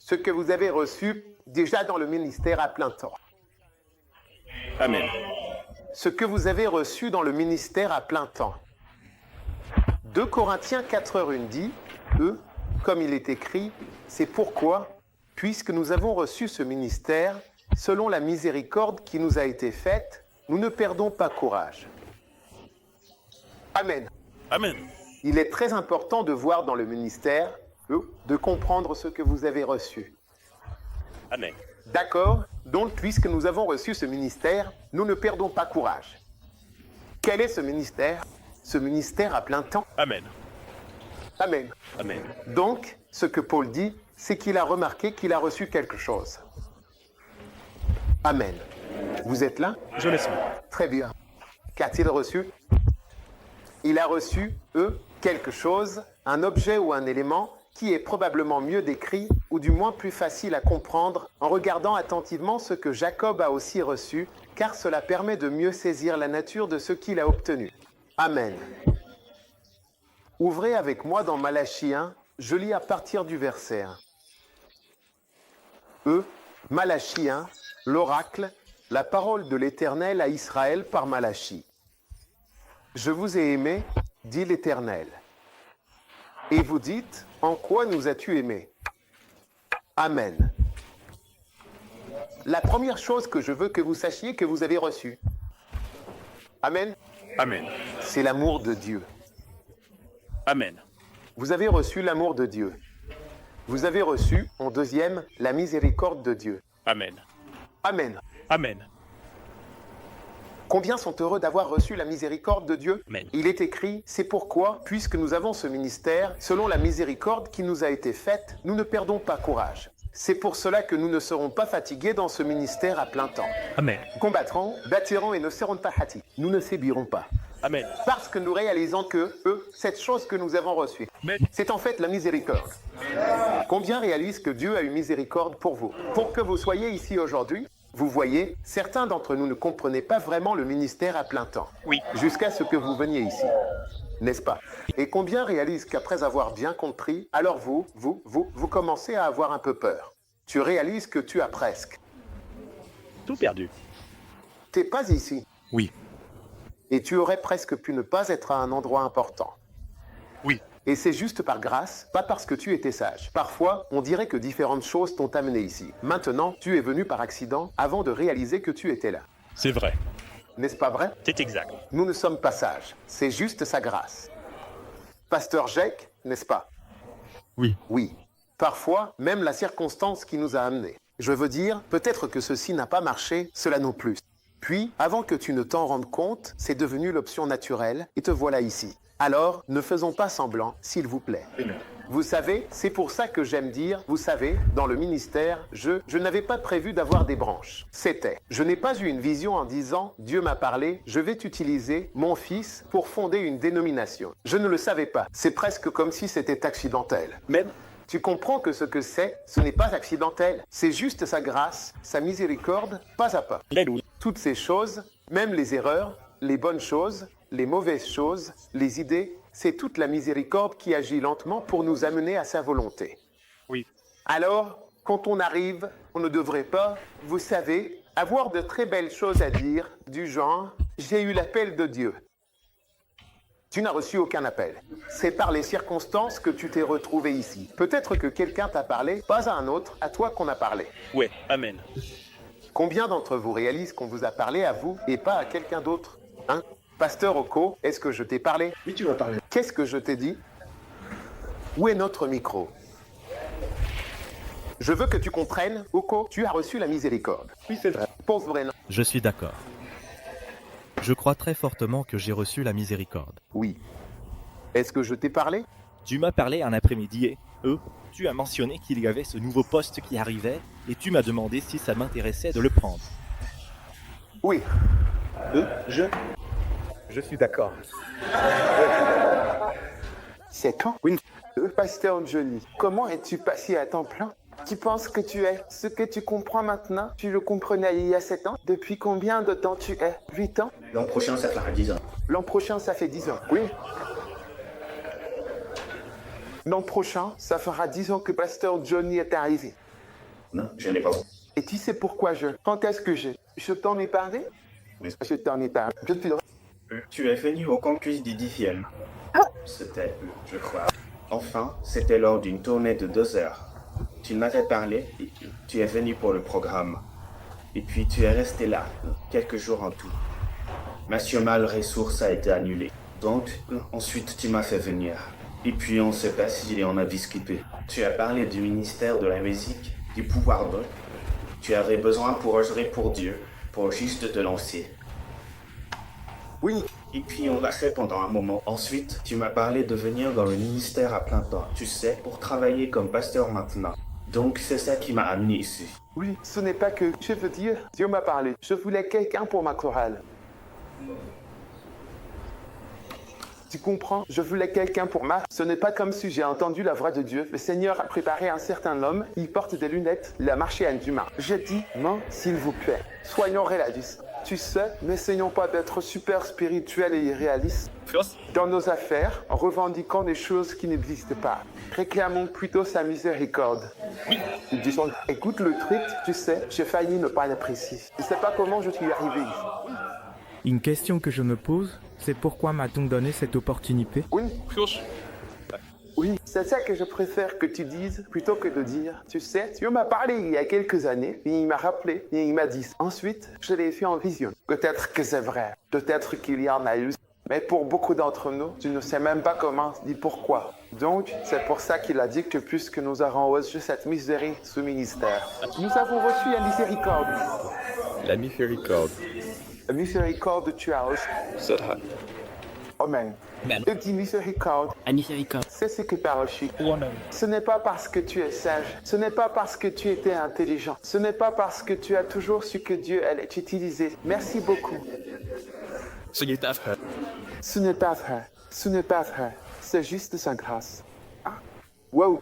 ce que vous avez reçu déjà dans le ministère à plein temps. Amen. Ce que vous avez reçu dans le ministère à plein temps. 2 Corinthiens 4:1 dit, comme il est écrit, c'est pourquoi, puisque nous avons reçu ce ministère, selon la miséricorde qui nous a été faite, nous ne perdons pas courage. Amen. Amen. Il est très important de voir dans le ministère, de comprendre ce que vous avez reçu. Amen. D'accord? Donc, puisque nous avons reçu ce ministère, nous ne perdons pas courage. Quel est ce ministère? Ce ministère à plein temps. Amen. Amen. Amen. Donc, ce que Paul dit, c'est qu'il a remarqué qu'il a reçu quelque chose. Amen. Vous êtes là? Je le suis. Très bien. Qu'a-t-il reçu? Il a reçu, quelque chose, un objet ou un élément qui est probablement mieux décrit ou du moins plus facile à comprendre en regardant attentivement ce que Jacob a aussi reçu, car cela permet de mieux saisir la nature de ce qu'il a obtenu. Amen. Ouvrez avec moi dans Malachie 1, je lis à partir du verset 1. Malachie 1, l'oracle, la parole de l'Éternel à Israël par Malachie. Je vous ai aimé, dit l'Éternel. Et vous dites, en quoi nous as-tu aimés? Amen. La première chose que je veux que vous sachiez que vous avez reçue. Amen. Amen. C'est l'amour de Dieu. Amen. Vous avez reçu l'amour de Dieu. Vous avez reçu, en deuxième, la miséricorde de Dieu. Amen. Amen. Amen. Combien sont heureux d'avoir reçu la miséricorde de Dieu? Amen. Il est écrit, c'est pourquoi, puisque nous avons ce ministère, selon la miséricorde qui nous a été faite, nous ne perdons pas courage. C'est pour cela que nous ne serons pas fatigués dans ce ministère à plein temps. Amen. Combattrons, bâtirons et ne serons pas hâtis. Nous ne sévirons pas. Amen. Parce que nous réalisons que, cette chose que nous avons reçue, Amen. c'est en fait la miséricorde. Combien réalisent que Dieu a eu miséricorde pour vous? Pour que vous soyez ici aujourd'hui, vous voyez, certains d'entre nous ne comprenaient pas vraiment le ministère à plein temps. Oui. Jusqu'à ce que vous veniez ici. N'est-ce pas? Et combien réalisent qu'après avoir bien compris, alors vous commencez à avoir un peu peur. Tu réalises que tu as presque. Tout perdu. T'es pas ici. Oui. Et tu aurais presque pu ne pas être à un endroit important. Oui. Et c'est juste par grâce, pas parce que tu étais sage. Parfois, on dirait que différentes choses t'ont amené ici. Maintenant, tu es venu par accident avant de réaliser que tu étais là. C'est vrai. N'est-ce pas vrai? C'est exact. Nous ne sommes pas sages. C'est juste sa grâce. Pasteur Jake, n'est-ce pas? Oui. Oui. Parfois, même la circonstance qui nous a amenés. Je veux dire, peut-être que ceci n'a pas marché, cela non plus. Puis, avant que tu ne t'en rendes compte, c'est devenu l'option naturelle et te voilà ici. Alors, ne faisons pas semblant, s'il vous plaît. Vous savez, c'est pour ça que j'aime dire, vous savez, dans le ministère, je n'avais pas prévu d'avoir des branches. C'était, je n'ai pas eu une vision en disant, Dieu m'a parlé, je vais t'utiliser, mon fils, pour fonder une dénomination. Je ne le savais pas. C'est presque comme si c'était accidentel. Même. Tu comprends que ce n'est pas accidentel. C'est juste sa grâce, sa miséricorde, pas à pas. Alléluia. Toutes ces choses, même les erreurs, les bonnes choses, les mauvaises choses, les idées, c'est toute la miséricorde qui agit lentement pour nous amener à sa volonté. Oui. Alors, quand on arrive, on ne devrait pas, vous savez, avoir de très belles choses à dire, du genre « j'ai eu l'appel de Dieu ». Tu n'as reçu aucun appel. C'est par les circonstances que tu t'es retrouvé ici. Peut-être que quelqu'un t'a parlé, pas à un autre, à toi qu'on a parlé. Ouais. Amen. Combien d'entre vous réalisent qu'on vous a parlé à vous et pas à quelqu'un d'autre? Hein? Pasteur Oko, est-ce que je t'ai parlé? Oui, tu m'as parlé. Qu'est-ce que je t'ai dit? Où est notre micro? Je veux que tu comprennes, Oko, tu as reçu la miséricorde. Oui, c'est vrai. Pose vrai nom. Je suis d'accord. Je crois très fortement que j'ai reçu la miséricorde. Oui. Est-ce que je t'ai parlé? Tu m'as parlé un après-midi et, tu as mentionné qu'il y avait ce nouveau poste qui arrivait et tu m'as demandé si ça m'intéressait de le prendre. Oui. Je suis d'accord. C'est toi? Oui. Pasteur Johnny, comment es-tu passé à temps plein? Tu penses que tu es ce que tu comprends maintenant? Tu le comprenais il y a 7 ans? Depuis combien de temps tu es? 8 ans? L'an prochain, ça fera 10 ans. L'an prochain, ça fait 10 ans. Oui. L'an prochain, ça fera 10 ans que Pasteur Johnny est arrivé. Non, je n'ai pas. Et tu sais pourquoi Quand est-ce que je t'en ai parlé? Oui. Je t'en ai parlé. Je te... Tu es venu au concours du 10e. C'était, je crois. Enfin, c'était lors d'une tournée de 2 heures. Tu m'avais parlé, et tu es venu pour le programme. Et puis tu es resté là, quelques jours en tout. Monsieur Malressources a été annulé. Donc, ensuite tu m'as fait venir. Et puis on s'est assis et on a discuté. Tu as parlé du ministère de la musique, du pouvoir d'eux. Tu avais besoin pour œuvrer pour Dieu, pour juste te lancer. Oui. Et puis on l'a fait pendant un moment. Ensuite, tu m'as parlé de venir dans le ministère à plein temps. Tu sais, pour travailler comme pasteur maintenant. Donc c'est ça qui m'a amené ici. Oui, ce n'est pas que... Je veux dire, Dieu m'a parlé. Je voulais quelqu'un pour ma chorale. Tu comprends? Je voulais quelqu'un pour ma... Ce n'est pas comme si j'ai entendu la voix de Dieu. Le Seigneur a préparé un certain homme. Il porte des lunettes. Il a marché à une humain. J'ai dit, non, s'il vous plaît. Soyons réalistes. Tu sais, n'essayons pas d'être super spirituels et irréalistes dans nos affaires, en revendiquant des choses qui n'existent pas. Réclamons plutôt sa miséricorde. Disons, écoute le truc, tu sais, j'ai failli ne pas l'apprécier. Je ne sais pas comment je suis arrivé ici. Une question que je me pose, c'est pourquoi m'a-t-on donné cette opportunité? Oui, c'est ça que je préfère que tu dises plutôt que de dire, tu sais, Dieu m'a parlé il y a quelques années, et il m'a rappelé, et il m'a dit. Ensuite, je l'ai fait en vision. Peut-être que c'est vrai, peut-être qu'il y en a eu. Mais pour beaucoup d'entre nous, tu ne sais même pas comment ni pourquoi. Donc, c'est pour ça qu'il a dit que puisque nous avons reçu cette miséricorde, ce ministère, nous avons reçu la miséricorde. La miséricorde. La miséricorde, tu as reçu. Amen. Je dis miséricorde. C'est ce que tu as reçu. Ce n'est pas parce que tu es sage. Ce n'est pas parce que tu étais intelligent. Ce n'est pas parce que tu as toujours su que Dieu allait t'utiliser. Merci beaucoup. Ce n'est pas vrai. Ce n'est pas vrai. C'est juste sa grâce. Ah. Wow.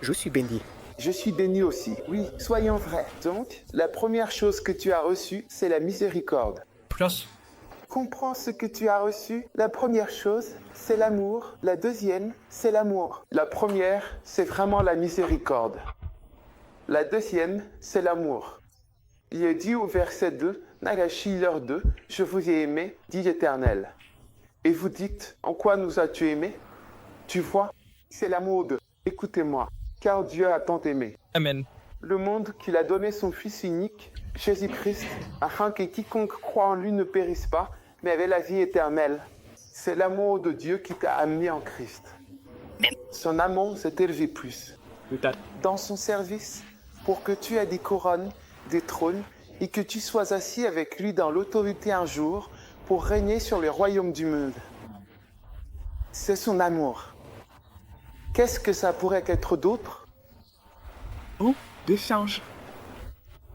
Je suis béni. Je suis béni aussi. Oui, soyons vrais. Donc, la première chose que tu as reçue, c'est la miséricorde. Comprends ce que tu as reçu. La première chose, c'est l'amour. La deuxième, c'est l'amour. La première, c'est vraiment la miséricorde. La deuxième, c'est l'amour. Il est dit au verset 2, Nagashi leur 2, je vous ai aimé, dit l'Éternel. Et vous dites, en quoi nous as-tu aimé? Tu vois, c'est l'amour de. Écoutez-moi, car Dieu a tant aimé. Amen. Le monde qu'il a donné son Fils unique, Jésus-Christ, afin que quiconque croit en lui ne périsse pas, mais ait la vie éternelle. C'est l'amour de Dieu qui t'a amené en Christ. Son amour s'est élevé plus. Dans son service, pour que tu aies des couronnes, des trônes, et que tu sois assis avec lui dans l'autorité un jour, pour régner sur les royaumes du monde. C'est son amour. Qu'est-ce que ça pourrait être d'autre? Oh, des singes.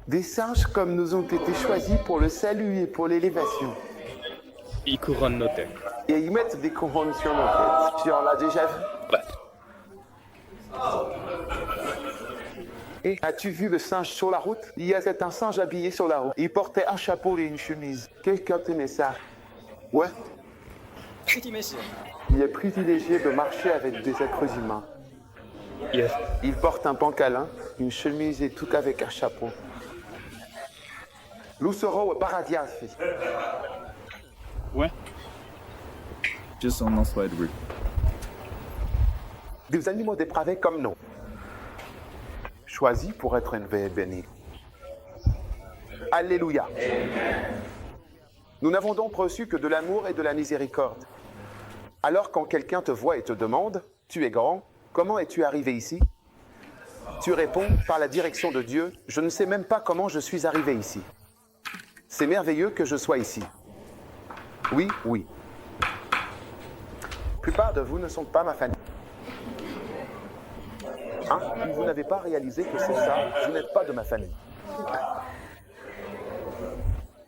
Des singes comme nous ont été choisis pour le salut et pour l'élévation. Ils couronnent nos têtes. Et ils mettent des couronnes sur nos têtes. Tu en as déjà vu? Et as-tu vu le singe sur la route? Il y avait un singe habillé sur la route. Il portait un chapeau et une chemise. Quelqu'un tenait ça? Ouais. Il est privilégié de marcher avec des êtres humains. Yes. Il porte un pantalon, une chemise et tout avec un chapeau. Nous serons au paradis. Ouais. Juste on en soit oui. Des animaux dépravés comme nous. Choisis pour être une vie bénie. Alléluia. Nous n'avons donc reçu que de l'amour et de la miséricorde. Alors quand quelqu'un te voit et te demande, tu es grand, comment es-tu arrivé ici? Tu réponds, par la direction de Dieu, je ne sais même pas comment je suis arrivé ici. C'est merveilleux que je sois ici. Oui, oui. La plupart de vous ne sont pas ma famille. Hein? Vous n'avez pas réalisé que c'est ça, vous n'êtes pas de ma famille.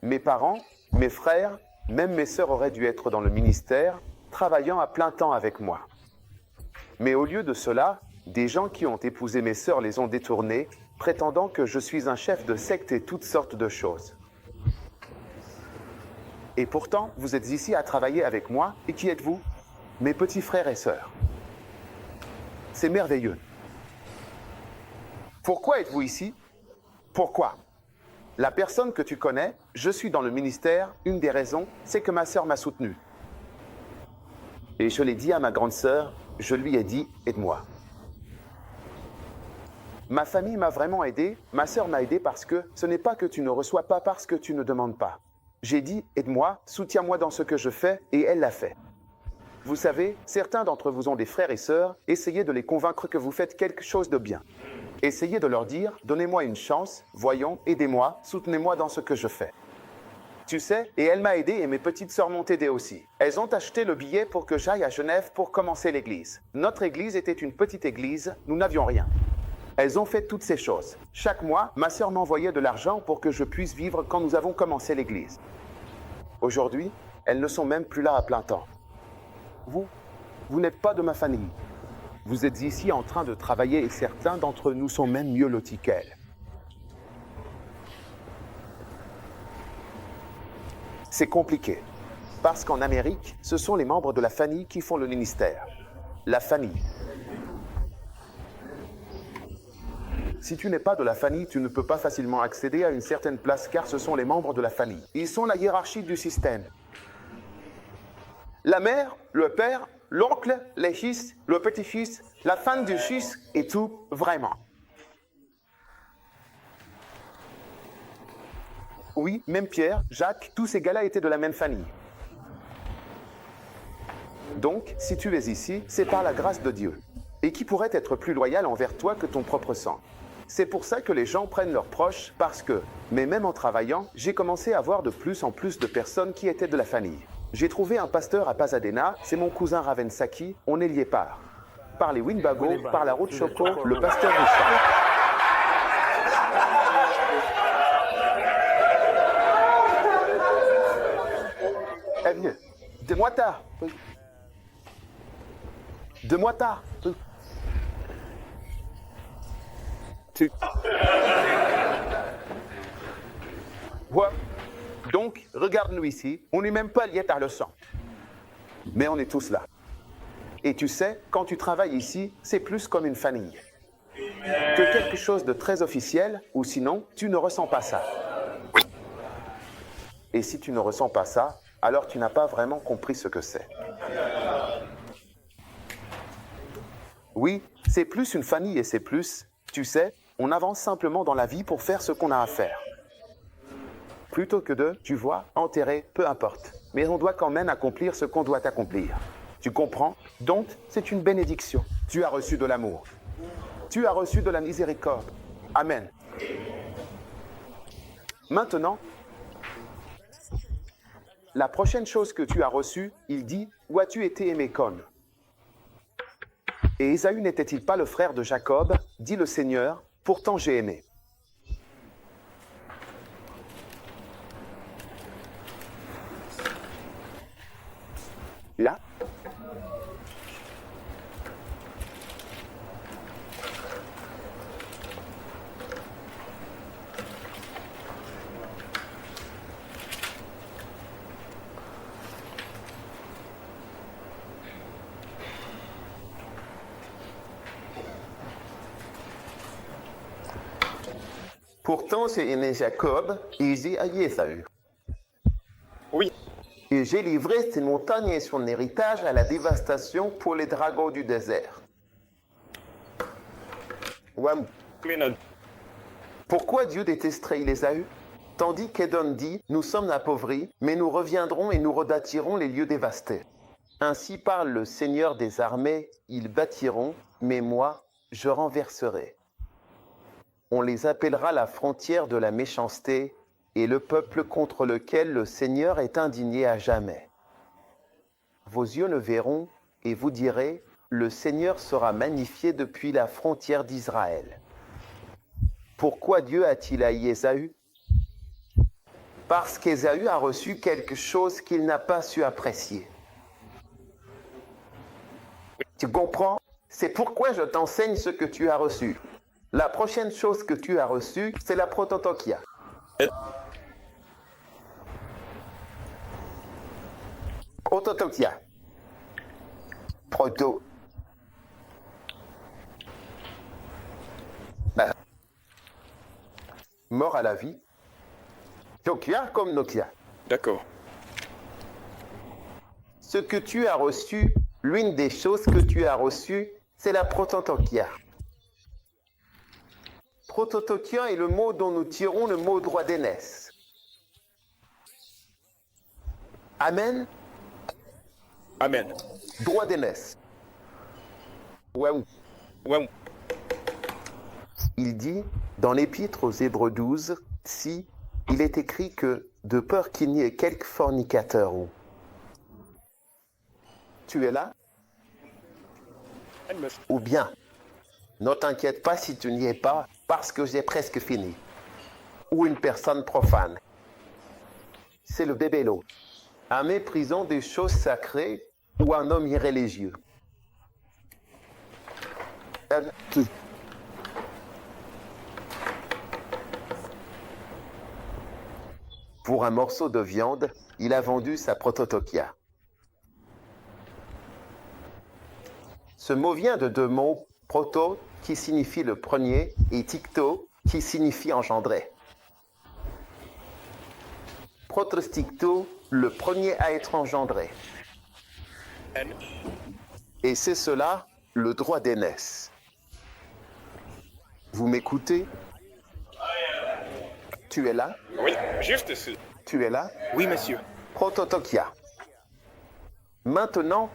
Mes parents, mes frères, même mes sœurs auraient dû être dans le ministère, travaillant à plein temps avec moi. Mais au lieu de cela, des gens qui ont épousé mes sœurs les ont détournés, prétendant que je suis un chef de secte et toutes sortes de choses. Et pourtant, vous êtes ici à travailler avec moi, et qui êtes-vous? Mes petits frères et sœurs. C'est merveilleux. Pourquoi êtes-vous ici? Pourquoi? La personne que tu connais, je suis dans le ministère, une des raisons, c'est que ma sœur m'a soutenu. Et je l'ai dit à ma grande sœur, je lui ai dit, aide-moi. Ma famille m'a vraiment aidé, ma sœur m'a aidé parce que ce n'est pas que tu ne reçois pas parce que tu ne demandes pas. J'ai dit, aide-moi, soutiens-moi dans ce que je fais, et elle l'a fait. Vous savez, certains d'entre vous ont des frères et sœurs, essayez de les convaincre que vous faites quelque chose de bien. Essayez de leur dire, donnez-moi une chance, voyons, aidez-moi, soutenez-moi dans ce que je fais. Tu sais, et elle m'a aidé et mes petites sœurs m'ont aidé aussi. Elles ont acheté le billet pour que j'aille à Genève pour commencer l'église. Notre église était une petite église, nous n'avions rien. Elles ont fait toutes ces choses. Chaque mois, ma sœur m'envoyait de l'argent pour que je puisse vivre quand nous avons commencé l'église. Aujourd'hui, elles ne sont même plus là à plein temps. Vous n'êtes pas de ma famille. Vous êtes ici en train de travailler et certains d'entre nous sont même mieux lotis qu'elles. C'est compliqué. Parce qu'en Amérique, ce sont les membres de la famille qui font le ministère. La famille. Si tu n'es pas de la famille, tu ne peux pas facilement accéder à une certaine place car ce sont les membres de la famille. Ils sont la hiérarchie du système. La mère, le père, l'oncle, les fils, le petit-fils, la femme du fils et tout, vraiment. Oui, même Pierre, Jacques, tous ces gars-là étaient de la même famille. Donc, si tu es ici, c'est par la grâce de Dieu. Et qui pourrait être plus loyal envers toi que ton propre sang? C'est pour ça que les gens prennent leurs proches parce que, mais même en travaillant, j'ai commencé à voir de plus en plus de personnes qui étaient de la famille. J'ai trouvé un pasteur à Pasadena, c'est mon cousin Ravensaki, on est liés par les Winnebago, par la route Choco, le pasteur Richard. Eh viens, deux-moi tard. Deux-moi tard. Ouais. Donc, regarde-nous ici, on n'est même pas liés par le sang. Mais on est tous là. Et tu sais, quand tu travailles ici, c'est plus comme une famille. Que quelque chose de très officiel, ou sinon, tu ne ressens pas ça. Et si tu ne ressens pas ça, alors tu n'as pas vraiment compris ce que c'est. Oui, c'est plus une famille et c'est plus, tu sais, on avance simplement dans la vie pour faire ce qu'on a à faire. Plutôt que de, tu vois, enterrer, peu importe. Mais on doit quand même accomplir ce qu'on doit accomplir. Tu comprends? Donc, c'est une bénédiction. Tu as reçu de l'amour. Tu as reçu de la miséricorde. Amen. Maintenant, la prochaine chose que tu as reçue, il dit, où as-tu été aimé comme? Et Ésaü n'était-il pas le frère de Jacob, dit le Seigneur, pourtant j'ai aimé. Là. Pourtant, j'ai aimé Jacob et j'ai haï Ésaü. Oui. Et j'ai livré ces montagnes et son héritage à la dévastation pour les dragons du désert. Wam. Pourquoi Dieu détesterait Ésaü? Tandis qu'Édom dit, nous sommes appauvris, mais nous reviendrons et nous rebâtirons les lieux dévastés. Ainsi parle le Seigneur des armées, ils bâtiront, mais moi, je renverserai. On les appellera la frontière de la méchanceté et le peuple contre lequel le Seigneur est indigné à jamais. Vos yeux le verront et vous direz, le Seigneur sera magnifié depuis la frontière d'Israël. Pourquoi Dieu a-t-il haï Ésaü? Parce qu'Ésaü a reçu quelque chose qu'il n'a pas su apprécier. Tu comprends? C'est pourquoi je t'enseigne ce que tu as reçu. La prochaine chose que tu as reçue, c'est la prototokia. Prototokia. Proto. mort à la vie. Nokia comme Nokia. D'accord. Ce que tu as reçu, l'une des choses que tu as reçues, c'est la prototokia. Prototokia est le mot dont nous tirons le mot droit d'aînesse. Amen. Amen. Droit d'aînesse. Ouais. Ouais. Il dit, dans l'Épître aux Hébreux 12, si il est écrit que, de peur qu'il n'y ait quelque fornicateur ou... Tu es là? Ou bien, ne t'inquiète pas si tu n'y es pas, parce que j'ai presque fini. Ou une personne profane. C'est le bébélo. Un méprisant des choses sacrées ou un homme irréligieux. Pour un morceau de viande, il a vendu sa prototokia. Ce mot vient de deux mots, proto, qui signifie le premier, et tikto, qui signifie engendrer. Protostikto, le premier à être engendré. Et c'est cela, le droit d'aînesse. Vous m'écoutez? Tu es là? Oui, juste ici. Tu es là? Oui, monsieur. Prototokia. Maintenant,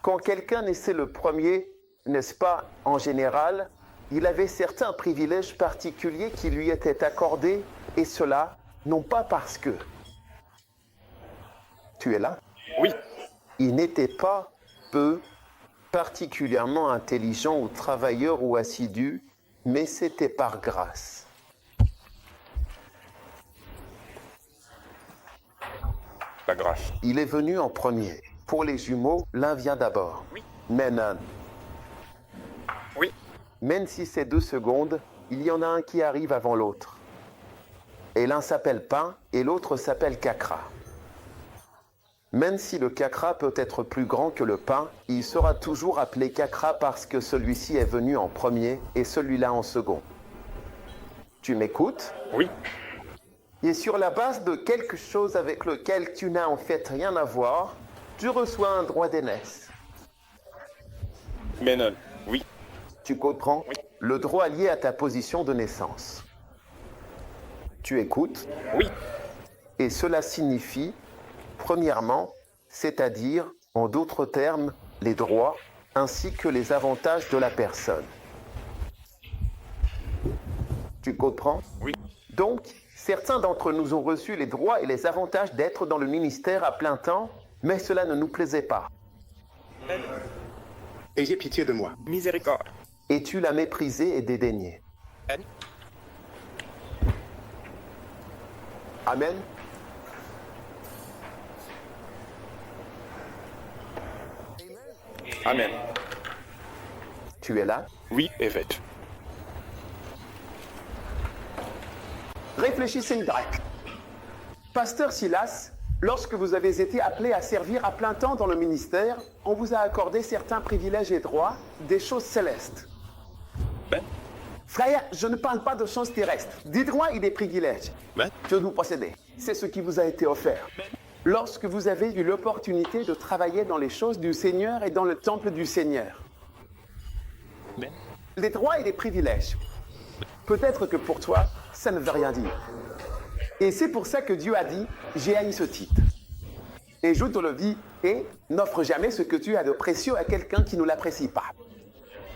quand quelqu'un naissait le premier, n'est-ce pas, en général, il avait certains privilèges particuliers qui lui étaient accordés, et cela, non pas parce que... Tu es là? Oui. Il n'était pas peu particulièrement intelligent ou travailleur ou assidu, mais c'était par grâce. Pas grâce. Il est venu en premier. Pour les jumeaux, l'un vient d'abord. Oui. Mais non. Oui. Même si c'est 2 secondes, il y en a un qui arrive avant l'autre. Et l'un s'appelle pain et l'autre s'appelle cacra. Même si le cacra peut être plus grand que le pain, il sera toujours appelé cacra parce que celui-ci est venu en premier et celui-là en second. Tu m'écoutes? Oui. Et sur la base de quelque chose avec lequel tu n'as en fait rien à voir, tu reçois un droit d'aînesse. Mais non. Oui. Tu comprends? Oui. Le droit lié à ta position de naissance. Tu écoutes? Oui. Et cela signifie, premièrement, c'est-à-dire, en d'autres termes, les droits ainsi que les avantages de la personne. Tu comprends? Oui. Donc, certains d'entre nous ont reçu les droits et les avantages d'être dans le ministère à plein temps, mais cela ne nous plaisait pas. Ayez pitié de moi. Miséricorde. Et tu l'as méprisé et dédaigné. Amen. Amen. Tu es là? Oui, évêque. Réfléchissez direct. Pasteur Silas, lorsque vous avez été appelé à servir à plein temps dans le ministère, on vous a accordé certains privilèges et droits, des choses célestes. Ben. Frère, je ne parle pas de choses terrestres, des droits et des privilèges Ben. que vous possédez. C'est ce qui vous a été offert. Lorsque vous avez eu l'opportunité de travailler dans les choses du Seigneur et dans le temple du Seigneur. Ben. Les droits et les privilèges. Peut-être que pour toi, ça ne veut rien dire. Et c'est pour ça que Dieu a dit, j'ai haï ce titre. Et je te le dis, et n'offre jamais ce que tu as de précieux à quelqu'un qui ne l'apprécie pas.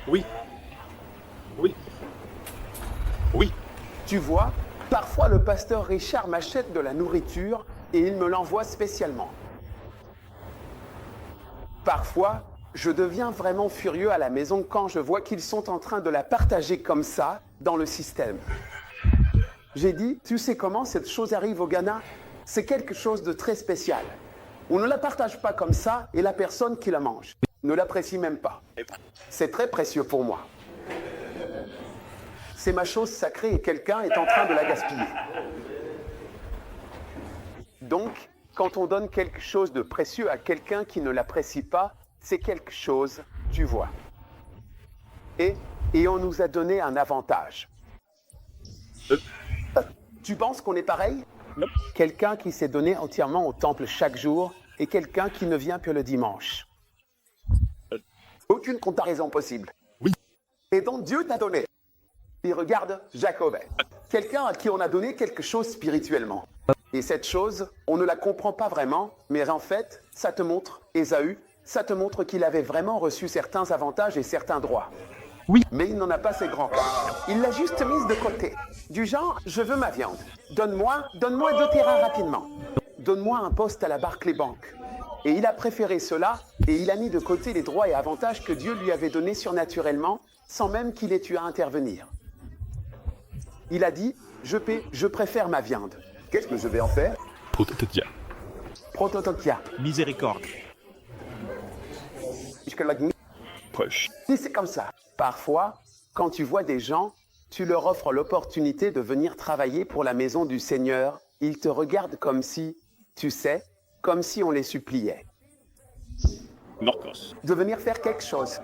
Oui. Oui. Oui. Tu vois, parfois le pasteur Richard m'achète de la nourriture et il me l'envoie spécialement. Parfois, je deviens vraiment furieux à la maison quand je vois qu'ils sont en train de la partager comme ça dans le système. J'ai dit, tu sais comment cette chose arrive au Ghana? C'est quelque chose de très spécial. On ne la partage pas comme ça et la personne qui la mange ne l'apprécie même pas. C'est très précieux pour moi. C'est ma chose sacrée et quelqu'un est en train de la gaspiller. Donc, quand on donne quelque chose de précieux à quelqu'un qui ne l'apprécie pas, c'est quelque chose, tu vois. Et on nous a donné un avantage. Tu penses qu'on est pareil? Non. Quelqu'un qui s'est donné entièrement au temple chaque jour et quelqu'un qui ne vient que le dimanche. Aucune comparaison possible. Oui. Et donc Dieu t'a donné. Et regarde Jacob, quelqu'un à qui on a donné quelque chose spirituellement. Et cette chose, on ne la comprend pas vraiment, mais en fait, ça te montre, Ésaü, ça te montre qu'il avait vraiment reçu certains avantages et certains droits. Oui. Mais il n'en a pas ses grands cas. Il l'a juste mise de côté. Du genre, je veux ma viande. Donne-moi 2 terrains rapidement. Donne-moi un poste à la Barclay Bank. Et il a préféré cela, et il a mis de côté les droits et avantages que Dieu lui avait donnés surnaturellement, sans même qu'il ait eu à intervenir. Il a dit, je préfère ma viande. Qu'est-ce que je vais en faire? Prototokia. Prototokia. Miséricorde. Proche. Si c'est comme ça. Parfois, quand tu vois des gens, tu leur offres l'opportunité de venir travailler pour la maison du Seigneur. Ils te regardent comme si, tu sais, comme si on les suppliait. Norcos. De venir faire quelque chose.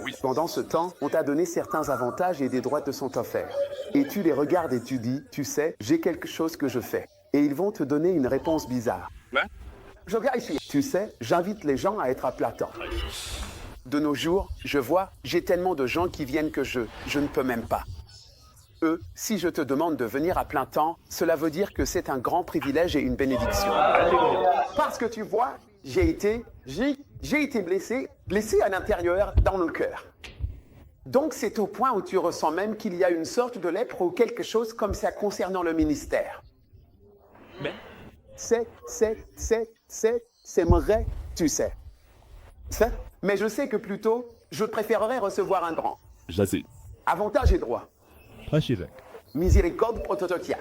Oui. Pendant ce temps, on t'a donné certains avantages et des droits te sont offerts. Et tu les regardes et tu dis, tu sais, j'ai quelque chose que je fais. Et ils vont te donner une réponse bizarre. Ouais. Je regarde ici. Tu sais, j'invite les gens à être à plein temps. De nos jours, je vois, j'ai tellement de gens qui viennent que je ne peux même pas. Eux, si je te demande de venir à plein temps, cela veut dire que c'est un grand privilège et une bénédiction. Parce que tu vois, j'ai été blessé à l'intérieur, dans le cœur. Donc c'est au point où tu ressens même qu'il y a une sorte de lèpre ou quelque chose comme ça concernant le ministère. Mais C'est vrai, tu sais. Mais je sais que plutôt, je préférerais recevoir un grand. Jazé. Avantage et droit. Prachirak. Miséricorde prototokia.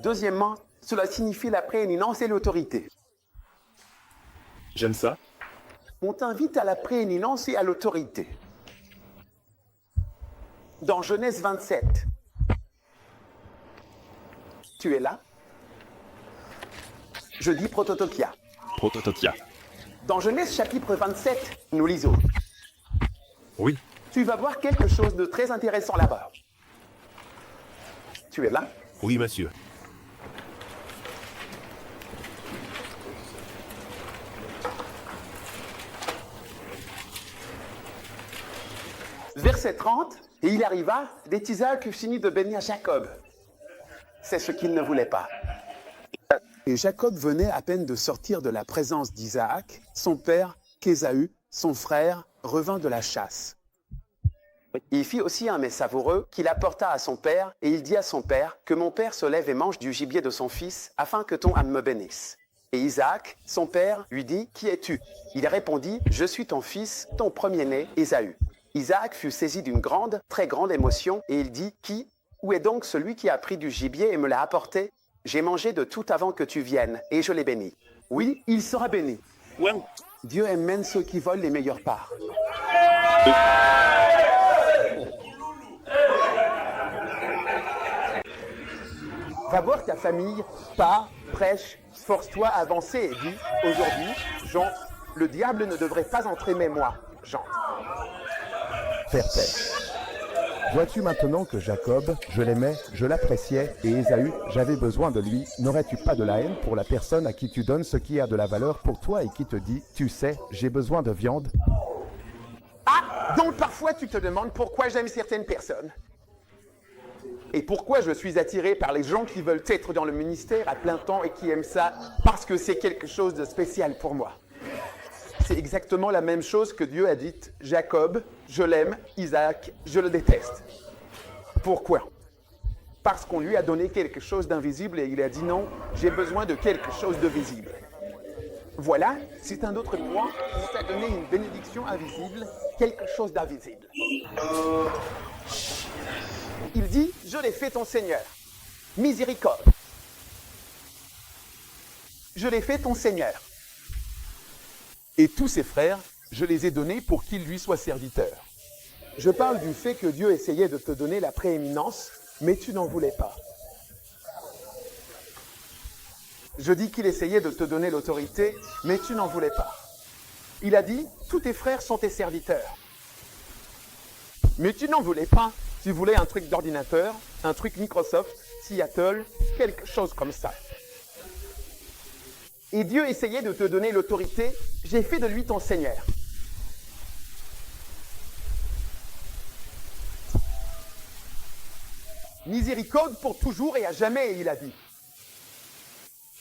Deuxièmement, cela signifie la prééminence et l'autorité. J'aime ça. On t'invite à la prééminence et à l'autorité. Dans Genèse 27, tu es là? Je dis prototokia. Prototokia. Dans Genèse chapitre 27, nous lisons. Oui. Tu vas voir quelque chose de très intéressant là-bas. Tu es là? Oui, monsieur. Verset 30, et il arriva, dès qu'Isaac eut fini de bénir Jacob. C'est ce qu'il ne voulait pas. Et Jacob venait à peine de sortir de la présence d'Isaac, son père, qu'Ésaü, son frère, revint de la chasse. Il fit aussi un mets savoureux qu'il apporta à son père, et il dit à son père que mon père se lève et mange du gibier de son fils, afin que ton âme me bénisse. Et Isaac, son père, lui dit, qui es-tu? Il répondit, je suis ton fils, ton premier-né, Ésaü. Isaac fut saisi d'une grande, très grande émotion, et il dit, où est donc celui qui a pris du gibier et me l'a apporté? J'ai mangé de tout avant que tu viennes, et je l'ai béni. Oui, il sera béni. Ouais. Dieu aime même ceux qui volent les meilleures parts. Va voir ta famille, pars, prêche, force-toi à avancer et dis, aujourd'hui, Jean, le diable ne devrait pas entrer mais moi, Jean. Père. Vois-tu maintenant que Jacob, je l'aimais, je l'appréciais, et Ésaü, j'avais besoin de lui, n'aurais-tu pas de la haine pour la personne à qui tu donnes ce qui a de la valeur pour toi et qui te dit, tu sais, j'ai besoin de viande? Ah, donc parfois tu te demandes pourquoi j'aime certaines personnes. Et pourquoi je suis attiré par les gens qui veulent être dans le ministère à plein temps et qui aiment ça parce que c'est quelque chose de spécial pour moi. C'est exactement la même chose que Dieu a dit, Jacob, je l'aime, Isaac, je le déteste. Pourquoi? Parce qu'on lui a donné quelque chose d'invisible et il a dit non, j'ai besoin de quelque chose de visible. Voilà, c'est un autre point, on t'a donné une bénédiction invisible, quelque chose d'invisible. Il dit, je l'ai fait ton Seigneur. Miséricorde. Je l'ai fait ton Seigneur. Et tous ses frères, je les ai donnés pour qu'ils lui soient serviteurs. Je parle du fait que Dieu essayait de te donner la prééminence, mais tu n'en voulais pas. Je dis qu'il essayait de te donner l'autorité, mais tu n'en voulais pas. Il a dit, tous tes frères sont tes serviteurs. Mais tu n'en voulais pas. Tu voulais un truc d'ordinateur, un truc Microsoft, Seattle, quelque chose comme ça. Et Dieu essayait de te donner l'autorité, j'ai fait de lui ton Seigneur. Miséricorde pour toujours et à jamais, il a dit.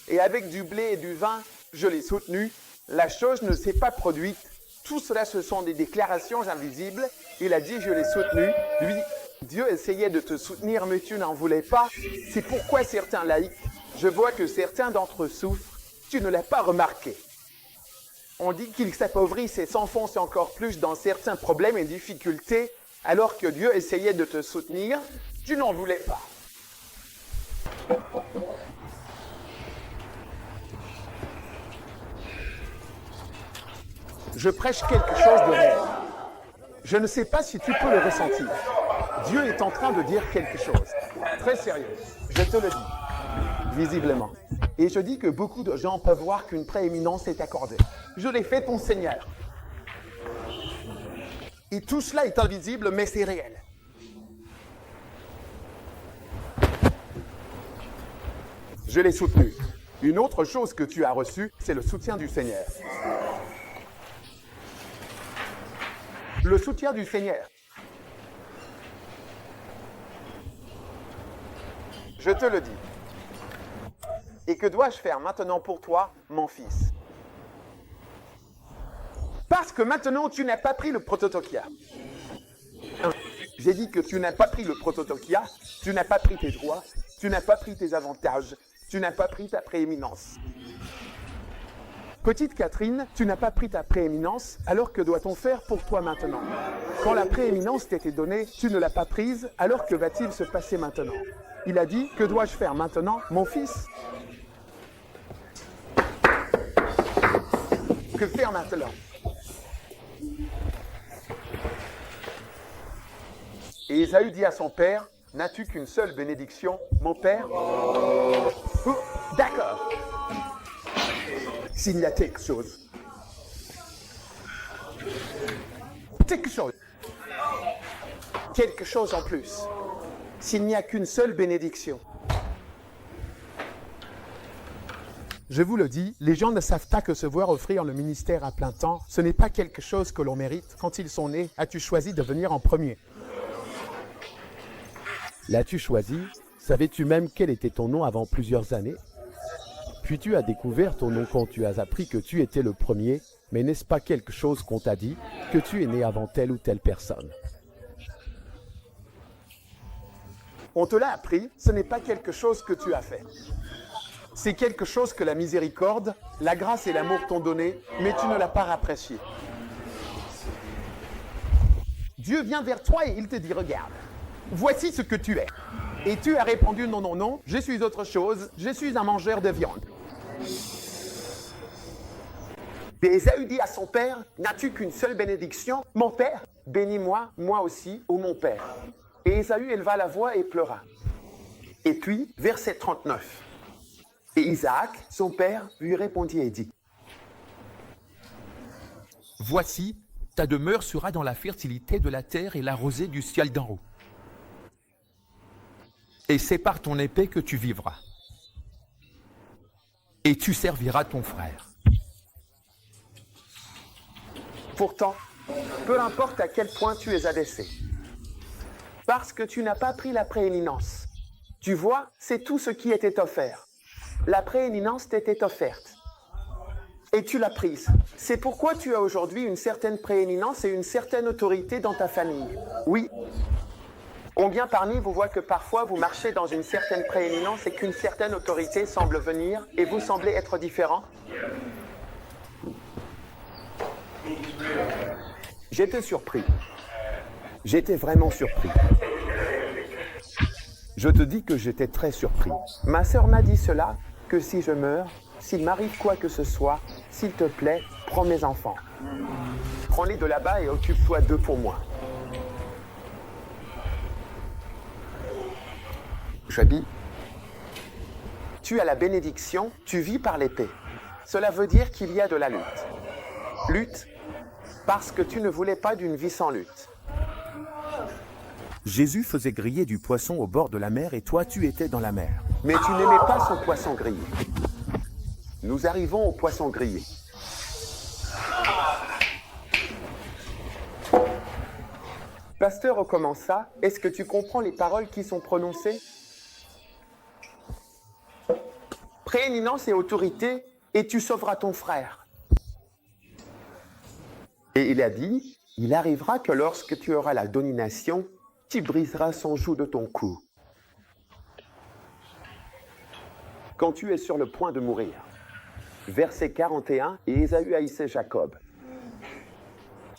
Et avec du blé et du vin, je l'ai soutenu. La chose ne s'est pas produite. Tout cela, ce sont des déclarations invisibles. Il a dit, je l'ai soutenu. Lui, Dieu essayait de te soutenir, mais tu n'en voulais pas. C'est pourquoi certains laïcs, je vois que certains d'entre eux souffrent. Tu ne l'as pas remarqué. On dit qu'ils s'appauvrissent et s'enfoncent encore plus dans certains problèmes et difficultés, alors que Dieu essayait de te soutenir. Tu n'en voulais pas. Je prêche quelque chose de réel. Je ne sais pas si tu peux le ressentir. Dieu est en train de dire quelque chose. Très sérieux. Je te le dis. Visiblement. Et je dis que beaucoup de gens peuvent voir qu'une prééminence est accordée. Je l'ai fait ton Seigneur. Et tout cela est invisible, mais c'est réel. Je l'ai soutenu. Une autre chose que tu as reçue, c'est le soutien du Seigneur. Le soutien du Seigneur. Je te le dis. Et que dois-je faire maintenant pour toi, mon fils? Parce que maintenant, tu n'as pas pris le prototokia. J'ai dit que tu n'as pas pris le prototokia, tu n'as pas pris tes droits, tu n'as pas pris tes avantages, tu n'as pas pris ta prééminence. Petite Catherine, tu n'as pas pris ta prééminence, alors que doit-on faire pour toi maintenant? Quand la prééminence t'était donnée, tu ne l'as pas prise, alors que va-t-il se passer maintenant? Il a dit, que dois-je faire maintenant, mon fils? Que faire maintenant? Et Ésaü dit à son père, n'as-tu qu'une seule bénédiction, mon père? Oh, d'accord. S'il y a quelque chose. Quelque chose. Quelque chose en plus. S'il n'y a qu'une seule bénédiction. Je vous le dis, les gens ne savent pas que se voir offrir le ministère à plein temps, ce n'est pas quelque chose que l'on mérite. Quand ils sont nés, as-tu choisi de venir en premier? L'as-tu choisi? Savais-tu même quel était ton nom avant plusieurs années? Puis tu as découvert ton nom quand tu as appris que tu étais le premier, mais n'est-ce pas quelque chose qu'on t'a dit, que tu es né avant telle ou telle personne? On te l'a appris, ce n'est pas quelque chose que tu as fait. C'est quelque chose que la miséricorde, la grâce et l'amour t'ont donné, mais tu ne l'as pas apprécié. Dieu vient vers toi et il te dit, regarde, voici ce que tu es. Et tu as répondu, non, non, non, je suis autre chose, je suis un mangeur de viande. Et Ésaü dit à son père, n'as-tu qu'une seule bénédiction, mon père? Bénis-moi, moi aussi, ô mon père. Et Ésaü éleva la voix et pleura. Et puis, verset 39. Et Isaac, son père, lui répondit et dit, voici, ta demeure sera dans la fertilité de la terre et la rosée du ciel d'en haut. Et c'est par ton épée que tu vivras. Et tu serviras ton frère. pourtant, peu importe à quel point tu es abaissé, parce que tu n'as pas pris la prééminence. Tu vois, c'est tout ce qui était offert. La prééminence t'était offerte. Et tu l'as prise. C'est pourquoi tu as aujourd'hui une certaine prééminence et une certaine autorité dans ta famille. Oui. Combien parmi vous voient que parfois vous marchez dans une certaine prééminence et qu'une certaine autorité semble venir et vous semblez être différent? J'étais surpris. J'étais vraiment surpris. Je te dis que j'étais très surpris. Ma sœur m'a dit cela, que si je meurs, s'il m'arrive quoi que ce soit, s'il te plaît, prends mes enfants. Prends-les de là-bas et occupe-toi d'eux pour moi. Je dis, tu as la bénédiction, tu vis par l'épée. Cela veut dire qu'il y a de la lutte. Lutte parce que tu ne voulais pas d'une vie sans lutte. Jésus faisait griller du poisson au bord de la mer et toi tu étais dans la mer. Mais tu n'aimais pas son poisson grillé. Nous arrivons au poisson grillé. Pasteur recommença, est-ce que tu comprends les paroles qui sont prononcées? Prééminence et autorité, et tu sauveras ton frère. Et il a dit, il arrivera que lorsque tu auras la domination, tu briseras son joug de ton cou. Quand tu es sur le point de mourir. Verset 41, et Ésaü haïssait Jacob.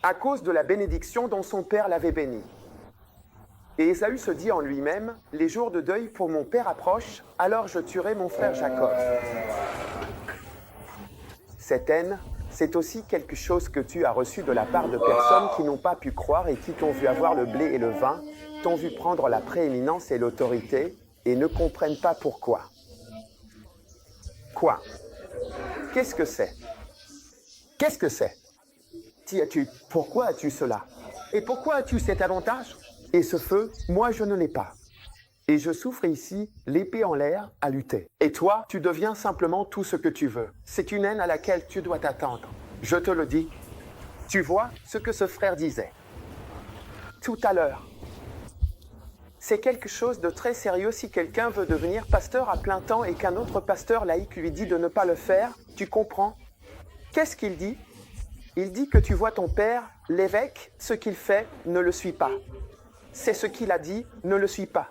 À cause de la bénédiction dont son père l'avait béni. Et Ésaü se dit en lui-même, les jours de deuil pour mon père approchent, alors je tuerai mon frère Jacob. Cette haine, c'est aussi quelque chose que tu as reçu de la part de personnes qui n'ont pas pu croire et qui t'ont vu avoir le blé et le vin, t'ont vu prendre la prééminence et l'autorité, et ne comprennent pas pourquoi. Quoi? Qu'est-ce que c'est? Qu'est-ce que c'est? Pourquoi as-tu cela? Et pourquoi as-tu cet avantage? Et ce feu, moi je ne l'ai pas. Et je souffre ici, l'épée en l'air, à lutter. Et toi, tu deviens simplement tout ce que tu veux. C'est une haine à laquelle tu dois t'attendre. Je te le dis. Tu vois ce que ce frère disait tout à l'heure. C'est quelque chose de très sérieux si quelqu'un veut devenir pasteur à plein temps et qu'un autre pasteur laïque lui dit de ne pas le faire. Tu comprends? Qu'est-ce qu'il dit? Il dit que tu vois ton père, l'évêque, ce qu'il fait, ne le suis pas. C'est ce qu'il a dit, ne le suis pas.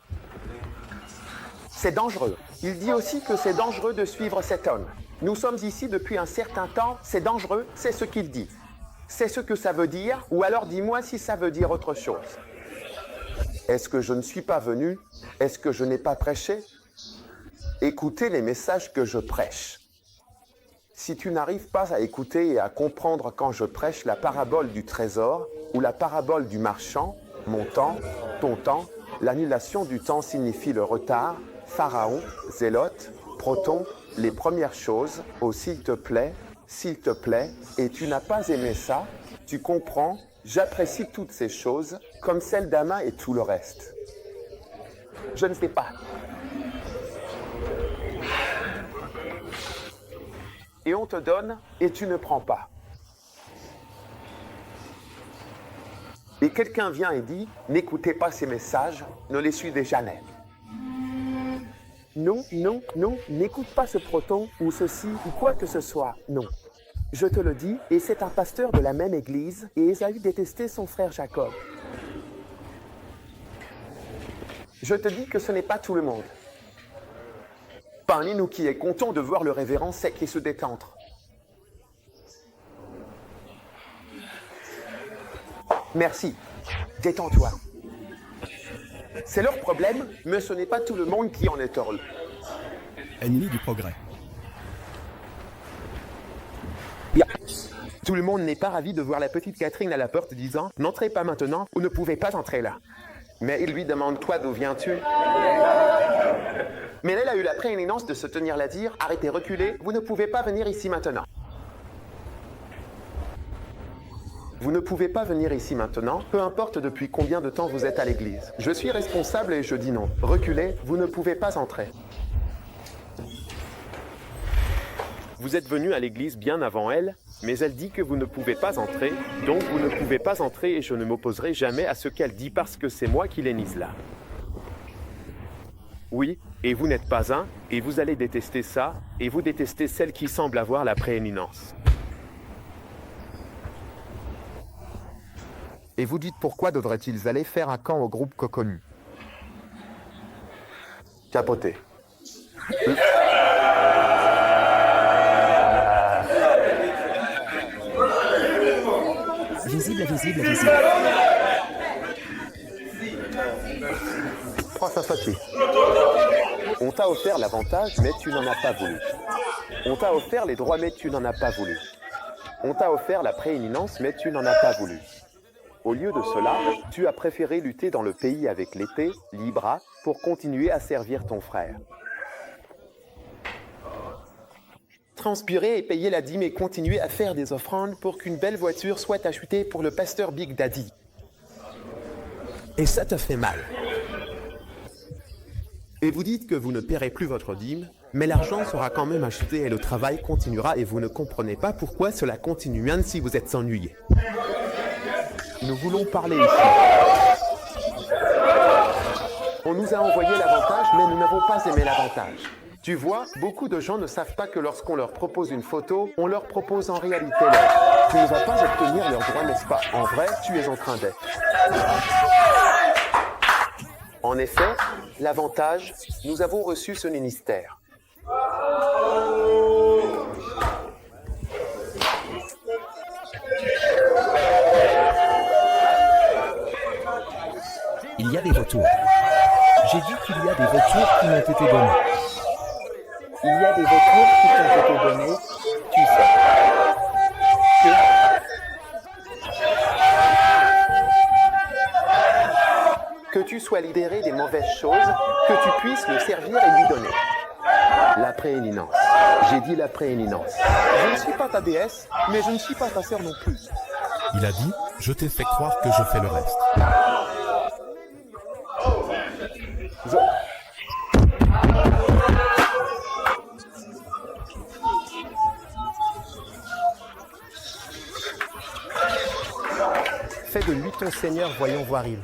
C'est dangereux. Il dit aussi que c'est dangereux de suivre cet homme. Nous sommes ici depuis un certain temps, c'est dangereux, c'est ce qu'il dit. C'est ce que ça veut dire, ou alors dis-moi si ça veut dire autre chose. Est-ce que je ne suis pas venu? Est-ce que je n'ai pas prêché? Écoutez les messages que je prêche. Si tu n'arrives pas à écouter et à comprendre quand je prêche la parabole du trésor ou la parabole du marchand, mon temps, ton temps, l'annulation du temps signifie le retard, Pharaon, Zélote, Proton, les premières choses, oh s'il te plaît, et tu n'as pas aimé ça, tu comprends, j'apprécie toutes ces choses, comme celle d'Ama et tout le reste. Je ne sais pas. Et on te donne, et tu ne prends pas. Et quelqu'un vient et dit, n'écoutez pas ces messages, ne les suivez jamais. Non, non, non, n'écoute pas ce proton, ou ceci, ou quoi que ce soit, non. Je te le dis, et c'est un pasteur de la même église, et Ésaü détestait son frère Jacob. Je te dis que ce n'est pas tout le monde. Parmi nous qui est content de voir le révérend sec et se détendre. Merci. Détends-toi. C'est leur problème, mais ce n'est pas tout le monde qui en est heureux. Ennemi du progrès. Tout le monde n'est pas ravi de voir la petite Catherine à la porte disant « N'entrez pas maintenant, vous ne pouvez pas entrer là. » Mais il lui demande « Toi, d'où viens-tu » Mais elle a eu la prééminence de se tenir là dire « Arrêtez, reculez, vous ne pouvez pas venir ici maintenant. » Vous ne pouvez pas venir ici maintenant, peu importe depuis combien de temps vous êtes à l'église. Je suis responsable et je dis non. Reculez, vous ne pouvez pas entrer. Vous êtes venu à l'église bien avant elle, mais elle dit que vous ne pouvez pas entrer, donc vous ne pouvez pas entrer et je ne m'opposerai jamais à ce qu'elle dit parce que c'est moi qui l'ai mise là. Oui, et vous n'êtes pas un, et vous allez détester ça, et vous détestez celle qui semble avoir la prééminence. Et vous dites pourquoi devraient-ils aller faire un camp au groupe Coconu? Capoté. Visible, visible, visible. Prends ça papier. On t'a offert l'avantage, mais tu n'en as pas voulu. On t'a offert les droits, mais tu n'en as pas voulu. On t'a offert la prééminence, mais tu n'en as pas voulu. Au lieu de cela, tu as préféré lutter dans le pays avec l'épée, l'Ibra, pour continuer à servir ton frère. Transpirer et payer la dîme et continuer à faire des offrandes pour qu'une belle voiture soit achetée pour le pasteur Big Daddy. Et ça te fait mal. Et vous dites que vous ne paierez plus votre dîme, mais l'argent sera quand même acheté et le travail continuera et vous ne comprenez pas pourquoi cela continue même si vous êtes ennuyé. Nous voulons parler ici. On nous a envoyé l'avantage, mais nous n'avons pas aimé l'avantage. Tu vois, beaucoup de gens ne savent pas que lorsqu'on leur propose une photo, on leur propose en réalité l'œuvre. Tu ne vas pas obtenir leurs droits, n'est-ce pas? En vrai, tu es en train d'être. En effet, l'avantage, nous avons reçu ce ministère. Il y a des retours. J'ai dit qu'il y a des retours qui m'ont été donnés. Il y a des retours qui t'ont été donnés, tu sais. Que tu sois libéré des mauvaises choses, que tu puisses le servir et lui donner. La prééminence. J'ai dit la prééminence. Je ne suis pas ta déesse, mais je ne suis pas ta sœur non plus. Il a dit, je t'ai fait croire que je fais le reste. Fais de lui ton Seigneur, voyons voir il.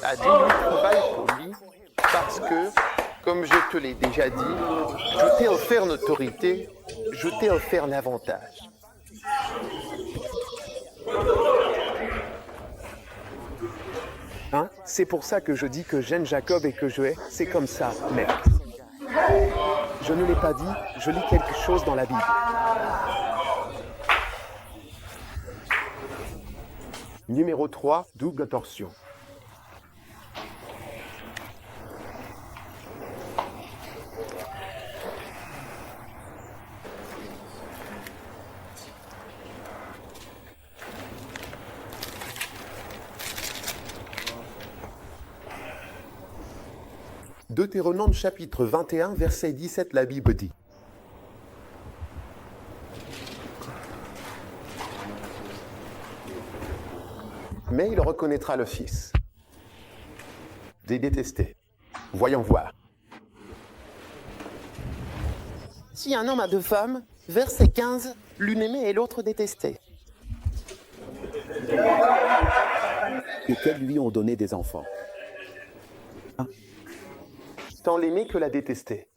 A dit lui travaille pour lui, parce que, comme je te l'ai déjà dit, je t'ai offert l'autorité, je t'ai offert l'avantage. Hein? C'est pour ça que je dis que j'aime Jacob et que je hais, c'est comme ça, merde. Je ne l'ai pas dit, je lis quelque chose dans la Bible. Numéro 3, double portion. Deutéronome chapitre 21, verset 17, la Bible dit: mais il reconnaîtra le Fils. Des détestés. Voyons voir. Si un homme a deux femmes, verset 15, l'une aimée et l'autre détestée. Et qu'elles lui ont donné des enfants. Tant l'aimer que la détester.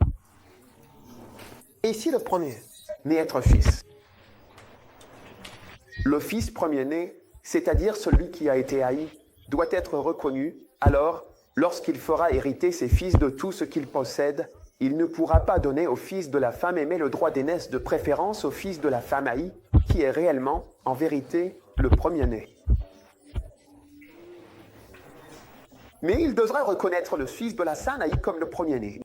Et si le premier n'est être fils? Le fils premier-né, c'est-à-dire celui qui a été haï, doit être reconnu. Alors, lorsqu'il fera hériter ses fils de tout ce qu'il possède, il ne pourra pas donner au fils de la femme aimée le droit d'aînesse de préférence au fils de la femme haïe, qui est réellement, en vérité, le premier-né. Mais il devra reconnaître le fils de la femme haïe comme le premier-né,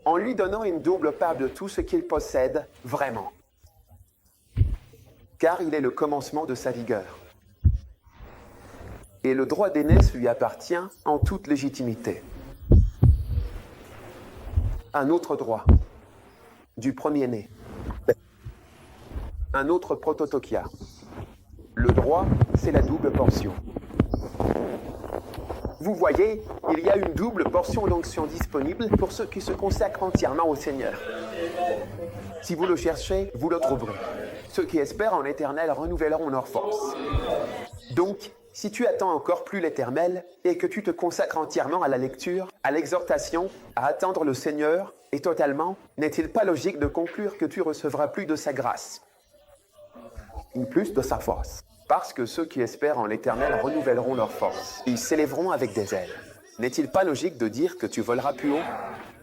en lui donnant une double part de tout ce qu'il possède, vraiment. Car il est le commencement de sa vigueur. Et le droit d'aînesse lui appartient en toute légitimité. Un autre droit, du premier-né. Un autre prototokia. Le droit, c'est la double portion. Vous voyez, il y a une double portion d'onction disponible pour ceux qui se consacrent entièrement au Seigneur. Si vous le cherchez, vous le trouverez. Ceux qui espèrent en l'Éternel renouvelleront leurs forces. Donc, si tu attends encore plus l'Éternel et que tu te consacres entièrement à la lecture, à l'exhortation, à attendre le Seigneur, et totalement, n'est-il pas logique de conclure que tu recevras plus de sa grâce, ni plus de sa force? Parce que ceux qui espèrent en l'Éternel renouvelleront leurs forces. Ils s'élèveront avec des ailes. N'est-il pas logique de dire que tu voleras plus haut?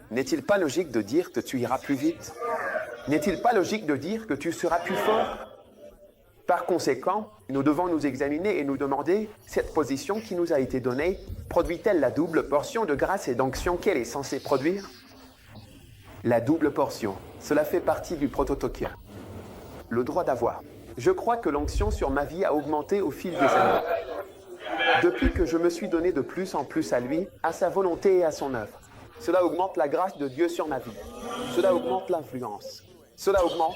N'est-il pas logique de dire que tu iras plus vite? N'est-il pas logique de dire que tu seras plus fort? Par conséquent, nous devons nous examiner et nous demander, cette position qui nous a été donnée, produit-elle la double portion de grâce et d'onction qu'elle est censée produire? La double portion, cela fait partie du prototokia. Le droit d'avoir. Je crois que l'onction sur ma vie a augmenté au fil des années. Depuis que je me suis donné de plus en plus à lui, à sa volonté et à son œuvre. Cela augmente la grâce de Dieu sur ma vie. Cela augmente l'influence. Cela augmente.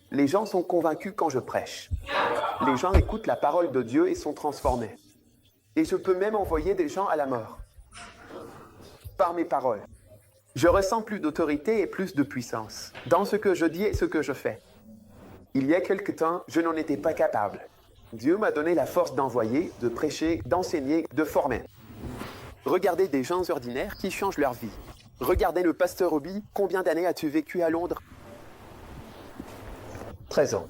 Les gens sont convaincus quand je prêche. Les gens écoutent la parole de Dieu et sont transformés. Et je peux même envoyer des gens à la mort. Par mes paroles. Je ressens plus d'autorité et plus de puissance dans ce que je dis et ce que je fais. Il y a quelque temps, je n'en étais pas capable. Dieu m'a donné la force d'envoyer, de prêcher, d'enseigner, de former. Regardez des gens ordinaires qui changent leur vie. Regardez le pasteur Obi, combien d'années as-tu vécu à Londres? 13 ans.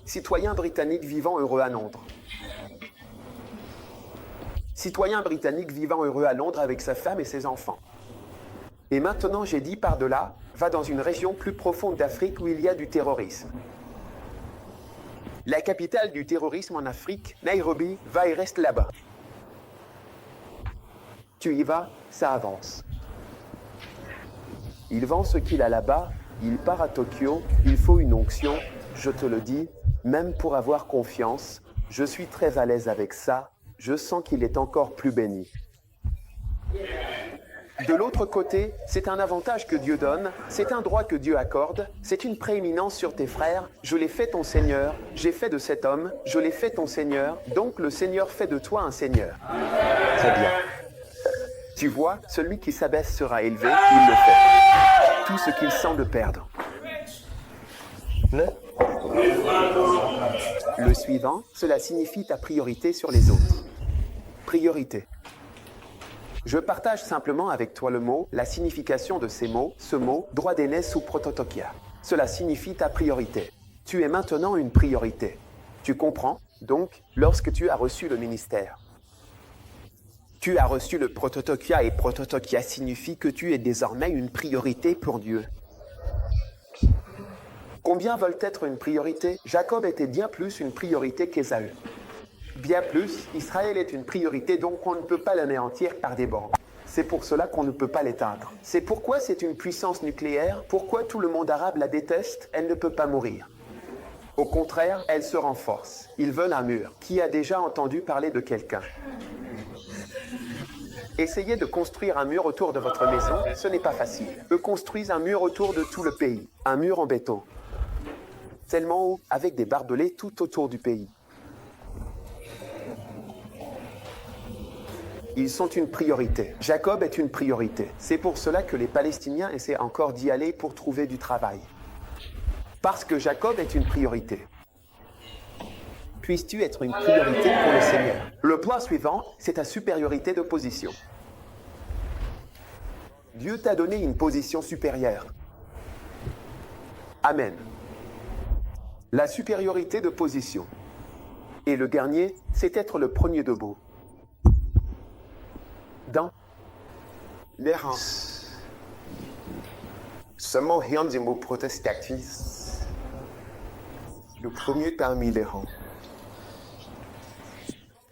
Citoyen britannique vivant heureux à Londres. Citoyen britannique vivant heureux à Londres avec sa femme et ses enfants. Et maintenant, j'ai dit par-delà, va dans une région plus profonde d'Afrique où il y a du terrorisme. La capitale du terrorisme en Afrique, Nairobi, va et reste là-bas. Tu y vas, ça avance. Il vend ce qu'il a là-bas, il part à Tokyo, il faut une onction, je te le dis, même pour avoir confiance, je suis très à l'aise avec ça, je sens qu'il est encore plus béni. De l'autre côté, c'est un avantage que Dieu donne, c'est un droit que Dieu accorde, c'est une prééminence sur tes frères, je l'ai fait ton Seigneur, j'ai fait de cet homme, je l'ai fait ton Seigneur, donc le Seigneur fait de toi un Seigneur. Très bien. Tu vois, celui qui s'abaisse sera élevé, il le fait. Tout ce qu'il semble perdre. Le suivant, cela signifie ta priorité sur les autres. Priorité. Je partage simplement avec toi le mot, la signification de ces mots, ce mot, droit d'aînesse ou prototokia. Cela signifie ta priorité. Tu es maintenant une priorité. Tu comprends, donc, lorsque tu as reçu le ministère. Tu as reçu le prototokia et prototokia signifie que tu es désormais une priorité pour Dieu. Combien veulent être une priorité? Jacob était bien plus une priorité qu'Ésaü. Bien plus, Israël est une priorité, donc on ne peut pas l'anéantir par des bombes. C'est pour cela qu'on ne peut pas l'éteindre. C'est pourquoi c'est une puissance nucléaire, pourquoi tout le monde arabe la déteste, elle ne peut pas mourir. Au contraire, elle se renforce. Ils veulent un mur. Qui a déjà entendu parler de quelqu'un? Essayez de construire un mur autour de votre maison, ce n'est pas facile. Eux construisent un mur autour de tout le pays, un mur en béton. Tellement haut, avec des barbelés tout autour du pays. Ils sont une priorité. Jacob est une priorité. C'est pour cela que les Palestiniens essaient encore d'y aller pour trouver du travail. Parce que Jacob est une priorité. Puisses-tu être une priorité pour le Seigneur? Le point suivant, c'est ta supériorité de position. Dieu t'a donné une position supérieure. Amen. La supériorité de position. Et le dernier, c'est être le premier debout. Dans les rangs. Ce mot vient du mot protestatis. Le premier parmi les rangs.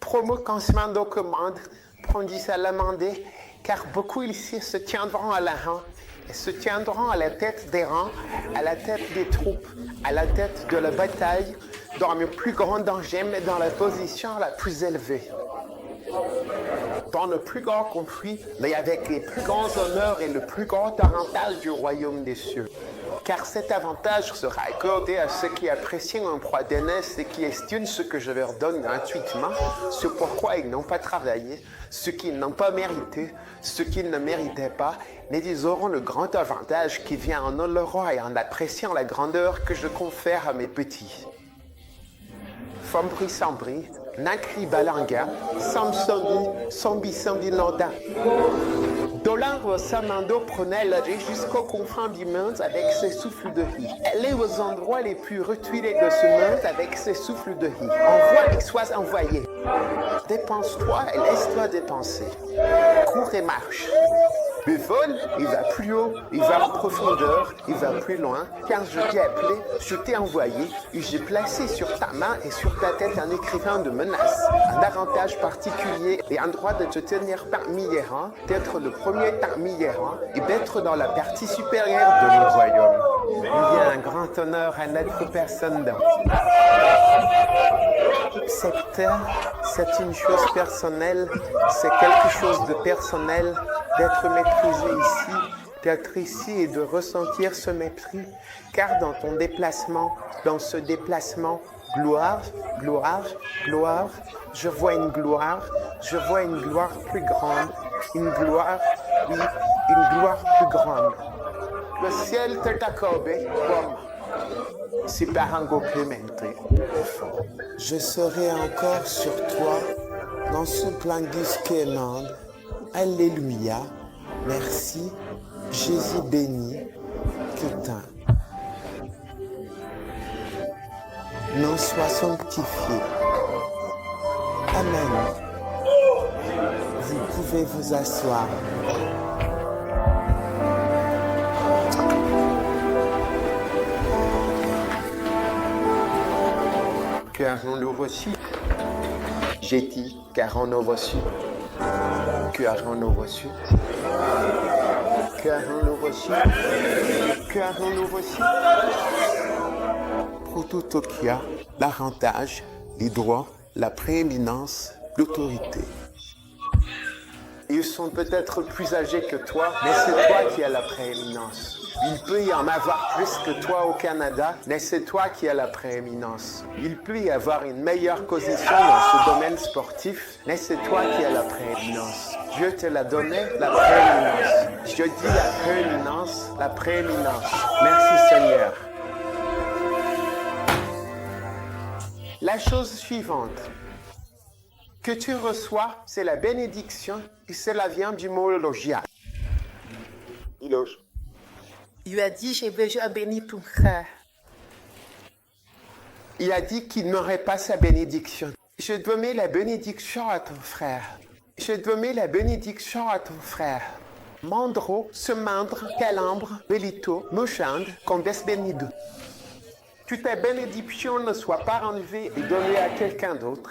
Promo commencement de commande, prendis à l'amender, car beaucoup ici se tiendront à la rang, et se tiendront à la tête des rangs, à la tête des troupes, à la tête de la bataille, dans le plus grand danger, mais dans la position la plus élevée. Dans le plus grand conflit, mais avec les plus grands honneurs et le plus grand avantage du royaume des cieux. Car cet avantage sera accordé à ceux qui apprécient mon droit d'aînesse et qui estiment ce que je leur donne gratuitement, ce pourquoi ils n'ont pas travaillé, ce qu'ils n'ont pas mérité, ce qu'ils ne méritaient pas, mais ils auront le grand avantage qui vient en honorant et en appréciant la grandeur que je confère à mes petits. Fombri Sambri, Nakri Balanga, Sambi Sambi Landa. Dolar Samando prenait l'âge jusqu'au confins du monde avec ses souffles de riz. Elle est aux endroits les plus reculés de ce monde avec ses souffles de riz. Envoie et sois envoyé. Dépense-toi et laisse-toi dépenser. Cours et marche. Le vol, il va plus haut, il va en profondeur, il va plus loin, car je t'ai appelé, je t'ai envoyé, et j'ai placé sur ta main et sur ta tête un écrivain de menace, un avantage particulier et un droit de te tenir parmi les rangs, d'être le premier parmi les rangs et d'être dans la partie supérieure de mon royaume. Il y a un grand honneur à n'être personne dans. C'est une chose personnelle, c'est quelque chose de personnel d'être maîtrisé ici, d'être ici et de ressentir ce mépris, car dans ton déplacement, dans ce déplacement, Gloire, gloire, gloire. Je vois une gloire plus grande. Une gloire, oui, une gloire plus grande. Le ciel te t'accorde comme si par un Clemente. Je serai encore sur toi dans ce plangus quémande. Alléluia. Merci. Jésus béni. Putain. Nom soit sanctifié. Amen. Vous pouvez vous asseoir. Car on nous reçu. J'ai dit, car on nous reçu. Car on nous reçu. Car on nous reçu. Car on nous reçu. Pour tout qui a l'avantage, les droits, la prééminence, l'autorité. Ils sont peut-être plus âgés que toi, mais c'est toi qui as la prééminence. Il peut y en avoir plus que toi au Canada, mais c'est toi qui as la prééminence. Il peut y avoir une meilleure position dans ce domaine sportif, mais c'est toi qui as la prééminence. Dieu te l'a donné, la prééminence. Je dis la prééminence, la prééminence. Merci Seigneur. La chose suivante que tu reçois, c'est la bénédiction, et cela vient du mot logia. Il loge. Il a dit, j'ai besoin de bénir ton frère. Il a dit qu'il n'aurait pas sa bénédiction. Je donne la bénédiction à ton frère. Je donne la bénédiction à ton frère. Mandro, se mandre, calambre, belito, mochande, condes bénido. Que ta bénédiction ne soit pas enlevée et donnée à quelqu'un d'autre,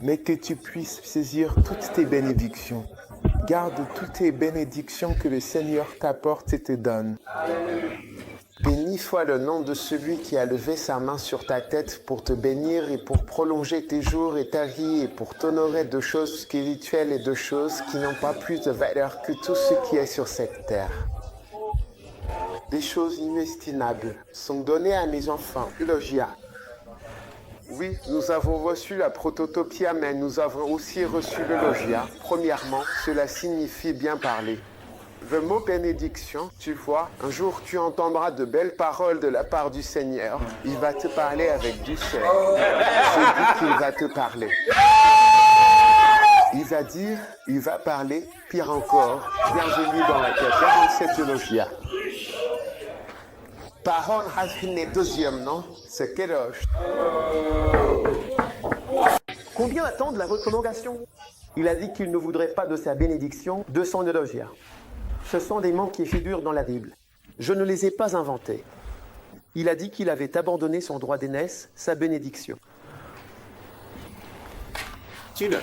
mais que tu puisses saisir toutes tes bénédictions. Garde toutes tes bénédictions que le Seigneur t'apporte et te donne. Béni soit le nom de celui qui a levé sa main sur ta tête pour te bénir et pour prolonger tes jours et ta vie et pour t'honorer de choses spirituelles et de choses qui n'ont pas plus de valeur que tout ce qui est sur cette terre. Des choses inestimables sont données à mes enfants. Eulogia. Oui, nous avons reçu la prototopia, mais nous avons aussi reçu l'eulogia. Premièrement, cela signifie bien parler. Le mot bénédiction, tu vois, un jour tu entendras de belles paroles de la part du Seigneur. Il va te parler avec douceur. Je dis qu'il va te parler. Il va dire, il va parler, pire encore. Bienvenue dans la 47 eulogia. Parole a fini deuxième, non? C'est Kéroche. Combien attendent la recommandation? Il a dit qu'il ne voudrait pas de sa bénédiction, de son eulogia. Ce sont des mots qui figurent dans la Bible. Je ne les ai pas inventés. Il a dit qu'il avait abandonné son droit d'aînesse, sa bénédiction. Tu le...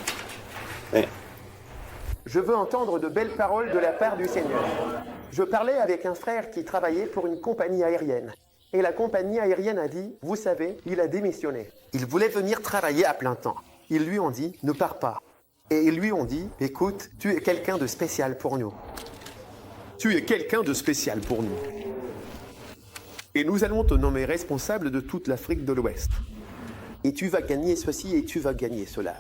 Je veux entendre de belles paroles de la part du Seigneur. Je parlais avec un frère qui travaillait pour une compagnie aérienne. Et la compagnie aérienne a dit, vous savez, il a démissionné. Il voulait venir travailler à plein temps. Ils lui ont dit, ne pars pas. Et ils lui ont dit, écoute, tu es quelqu'un de spécial pour nous. Tu es quelqu'un de spécial pour nous. Et nous allons te nommer responsable de toute l'Afrique de l'Ouest. Et tu vas gagner ceci et tu vas gagner cela.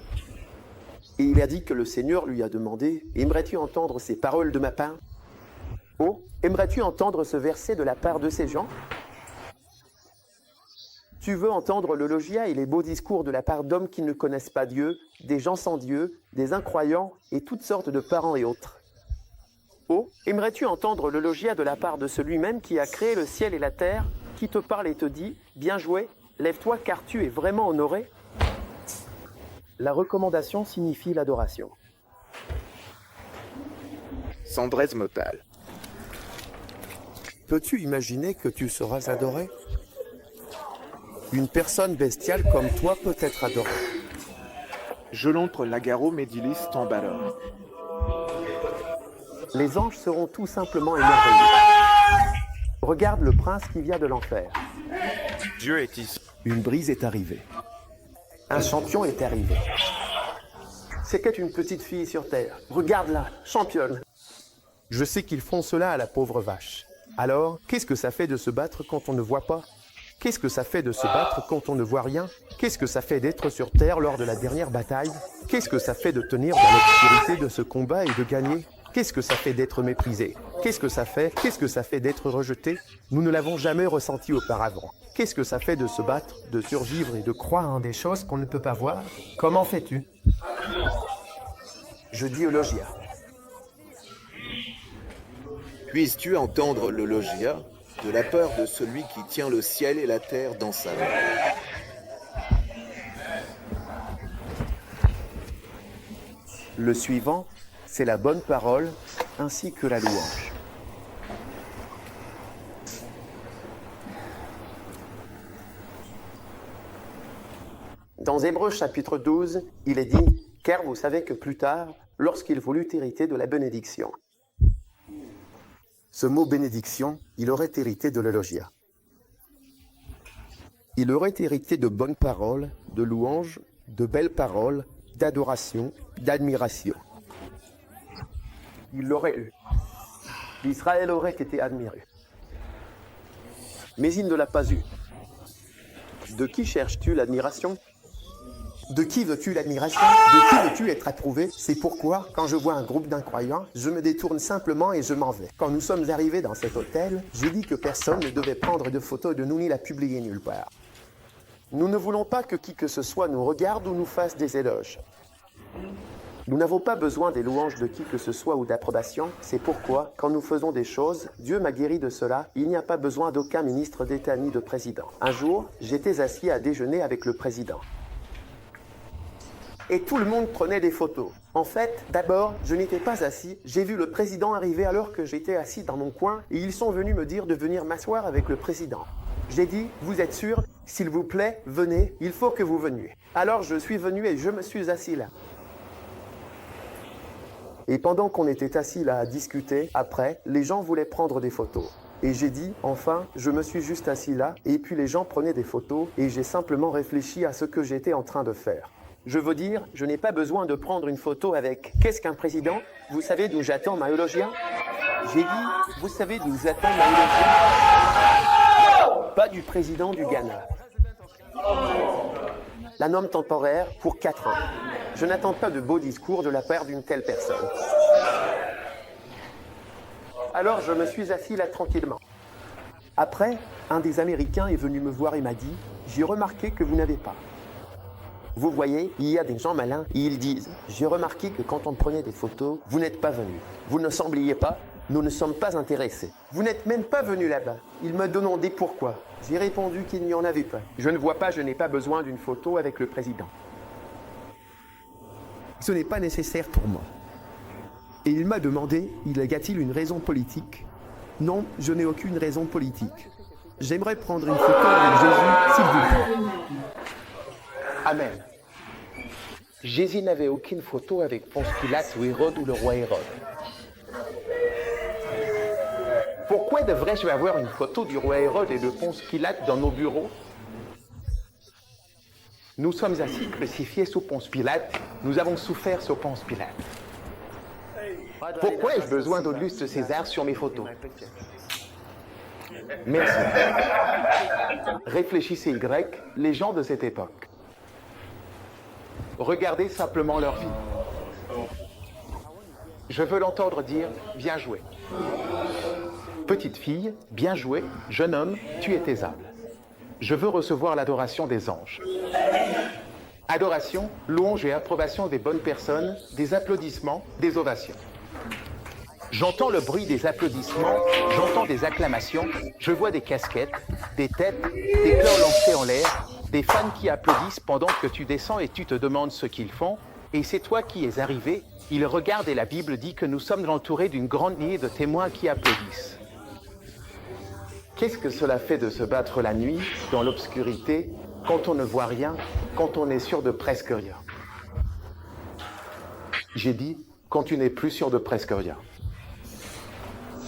Et il a dit que le Seigneur lui a demandé, aimerais-tu entendre ces paroles de ma part? Oh, aimerais-tu entendre ce verset de la part de ces gens? Tu veux entendre le logia et les beaux discours de la part d'hommes qui ne connaissent pas Dieu, des gens sans Dieu, des incroyants et toutes sortes de parents et autres. Oh, aimerais-tu entendre le logia de la part de celui-même qui a créé le ciel et la terre, qui te parle et te dit, bien joué, lève-toi car tu es vraiment honoré? La recommandation signifie l'adoration. Sandrez Motal. Peux-tu imaginer que tu seras adoré? Une personne bestiale comme toi peut être adorée. Je l'ontre Lagaro Medilis Tambalor. Les anges seront tout simplement émerveillés. Regarde le prince qui vient de l'enfer. Dieu est ici. Une brise est arrivée. Un champion est arrivé. C'était une petite fille sur terre. Regarde-la, championne. Je sais qu'ils font cela à la pauvre vache. Alors, qu'est-ce que ça fait de se battre quand on ne voit pas? Qu'est-ce que ça fait de se battre quand on ne voit rien? Qu'est-ce que ça fait d'être sur Terre lors de la dernière bataille? Qu'est-ce que ça fait de tenir dans l'obscurité de ce combat et de gagner? Qu'est-ce que ça fait d'être méprisé? Qu'est-ce que ça fait d'être rejeté? Nous ne l'avons jamais ressenti auparavant. Qu'est-ce que ça fait de se battre, de survivre et de croire en des choses qu'on ne peut pas voir? Comment fais-tu? Je dis au Logia. Puisses-tu entendre le Logia de la part de celui qui tient le ciel et la terre dans sa main. Le suivant, c'est la bonne parole ainsi que la louange. Dans Hébreux chapitre 12, il est dit « Car vous savez que plus tard, lorsqu'il voulut hériter de la bénédiction. » Ce mot bénédiction, il aurait hérité de l'Elogia. Il aurait hérité de bonnes paroles, de louanges, de belles paroles, d'adoration, d'admiration. Il l'aurait eu. L'Israël aurait été admiré. Mais il ne l'a pas eu. De qui cherches-tu l'admiration? De qui veux-tu l'admiration? De qui veux-tu être approuvé? C'est pourquoi, quand je vois un groupe d'incroyants, je me détourne simplement et je m'en vais. Quand nous sommes arrivés dans cet hôtel, j'ai dit que personne ne devait prendre de photos de nous ni la publier nulle part. Nous ne voulons pas que qui que ce soit nous regarde ou nous fasse des éloges. Nous n'avons pas besoin des louanges de qui que ce soit ou d'approbation. C'est pourquoi, quand nous faisons des choses, Dieu m'a guéri de cela. Il n'y a pas besoin d'aucun ministre d'État ni de président. Un jour, j'étais assis à déjeuner avec le président. Et tout le monde prenait des photos. En fait, d'abord, je n'étais pas assis. J'ai vu le président arriver alors que j'étais assis dans mon coin et ils sont venus me dire de venir m'asseoir avec le président. J'ai dit, vous êtes sûr? S'il vous plaît, venez, il faut que vous veniez. Alors je suis venu et je me suis assis là. Et pendant qu'on était assis là à discuter, après, les gens voulaient prendre des photos. Et j'ai dit, enfin, je me suis juste assis là, et puis les gens prenaient des photos, et j'ai simplement réfléchi à ce que j'étais en train de faire. Je veux dire, je n'ai pas besoin de prendre une photo avec « Qu'est-ce qu'un président? Vous savez d'où j'attends ma eulogia ?» J'ai dit « Vous savez d'où j'attends ma eulogia ?» Pas du président du Ghana. Un homme temporaire pour 4 ans. Je n'attends pas de beaux discours de la part d'une telle personne. Alors je me suis assis là tranquillement. Après, un des Américains est venu me voir et m'a dit « J'ai remarqué que vous n'avez pas. » Vous voyez, il y a des gens malins et ils disent « J'ai remarqué que quand on prenait des photos, vous n'êtes pas venus. Vous ne sembliez pas, nous ne sommes pas intéressés. Vous n'êtes même pas venus là-bas. » Ils me demandaient pourquoi. J'ai répondu qu'il n'y en avait pas. Je ne vois pas, je n'ai pas besoin d'une photo avec le président. Ce n'est pas nécessaire pour moi. Et il m'a demandé, y a-t-il une raison politique? Non, je n'ai aucune raison politique. J'aimerais prendre une photo avec Jésus, s'il vous plaît. Amen. Jésus n'avait aucune photo avec Ponce Pilate ou Hérode ou le roi Hérode. Pourquoi devrais-je avoir une photo du roi Hérode et de Ponce Pilate dans nos bureaux? Nous sommes assis crucifiés sous Ponce Pilate. Nous avons souffert sous Ponce Pilate. Pourquoi ai-je besoin d'Auguste César sur mes photos? Merci. Réfléchissez Y, les gens de cette époque. Regardez simplement leur vie. Je veux l'entendre dire « bien joué ». Petite fille, bien joué. Jeune homme, tu es aimable. Je veux recevoir l'adoration des anges. Adoration, louange et approbation des bonnes personnes, des applaudissements, des ovations. J'entends le bruit des applaudissements, j'entends des acclamations, je vois des casquettes, des têtes, des cœurs lancés en l'air, des fans qui applaudissent pendant que tu descends et tu te demandes ce qu'ils font, et c'est toi qui es arrivé, ils regardent et la Bible dit que nous sommes entourés d'une grande nuée de témoins qui applaudissent. Qu'est-ce que cela fait de se battre la nuit, dans l'obscurité, quand on ne voit rien, quand on est sûr de presque rien? J'ai dit, quand tu n'es plus sûr de presque rien.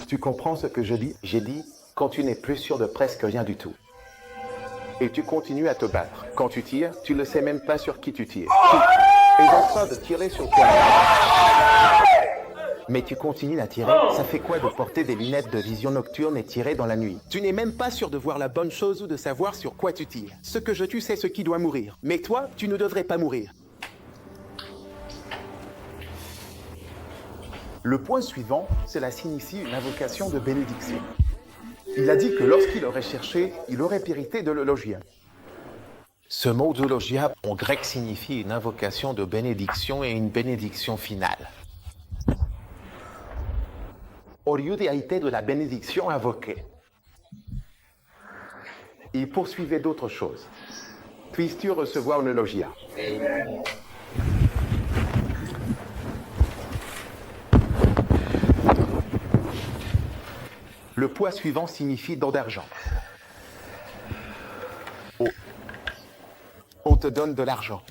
Tu comprends ce que je dis? J'ai dit, quand tu n'es plus sûr de presque rien du tout. Et tu continues à te battre. Quand tu tires, tu ne sais même pas sur qui tu tires. Tu es en train de tirer sur toi. Mais tu continues à tirer, ça fait quoi de porter des lunettes de vision nocturne et tirer dans la nuit? Tu n'es même pas sûr de voir la bonne chose ou de savoir sur quoi tu tires. Ce que je tue, c'est ce qui doit mourir. Mais toi, tu ne devrais pas mourir. Le point suivant, cela signifie une invocation de bénédiction. Il a dit que lorsqu'il aurait cherché, il aurait hérité de l'eulogia. Ce mot eulogia en grec signifie une invocation de bénédiction et une bénédiction finale. Au lieu d'hériter de la bénédiction invoquée. Il poursuivait d'autres choses. Puisses-tu recevoir une eulogia? Le poids suivant signifie don d'argent. Oh. On te donne de l'argent.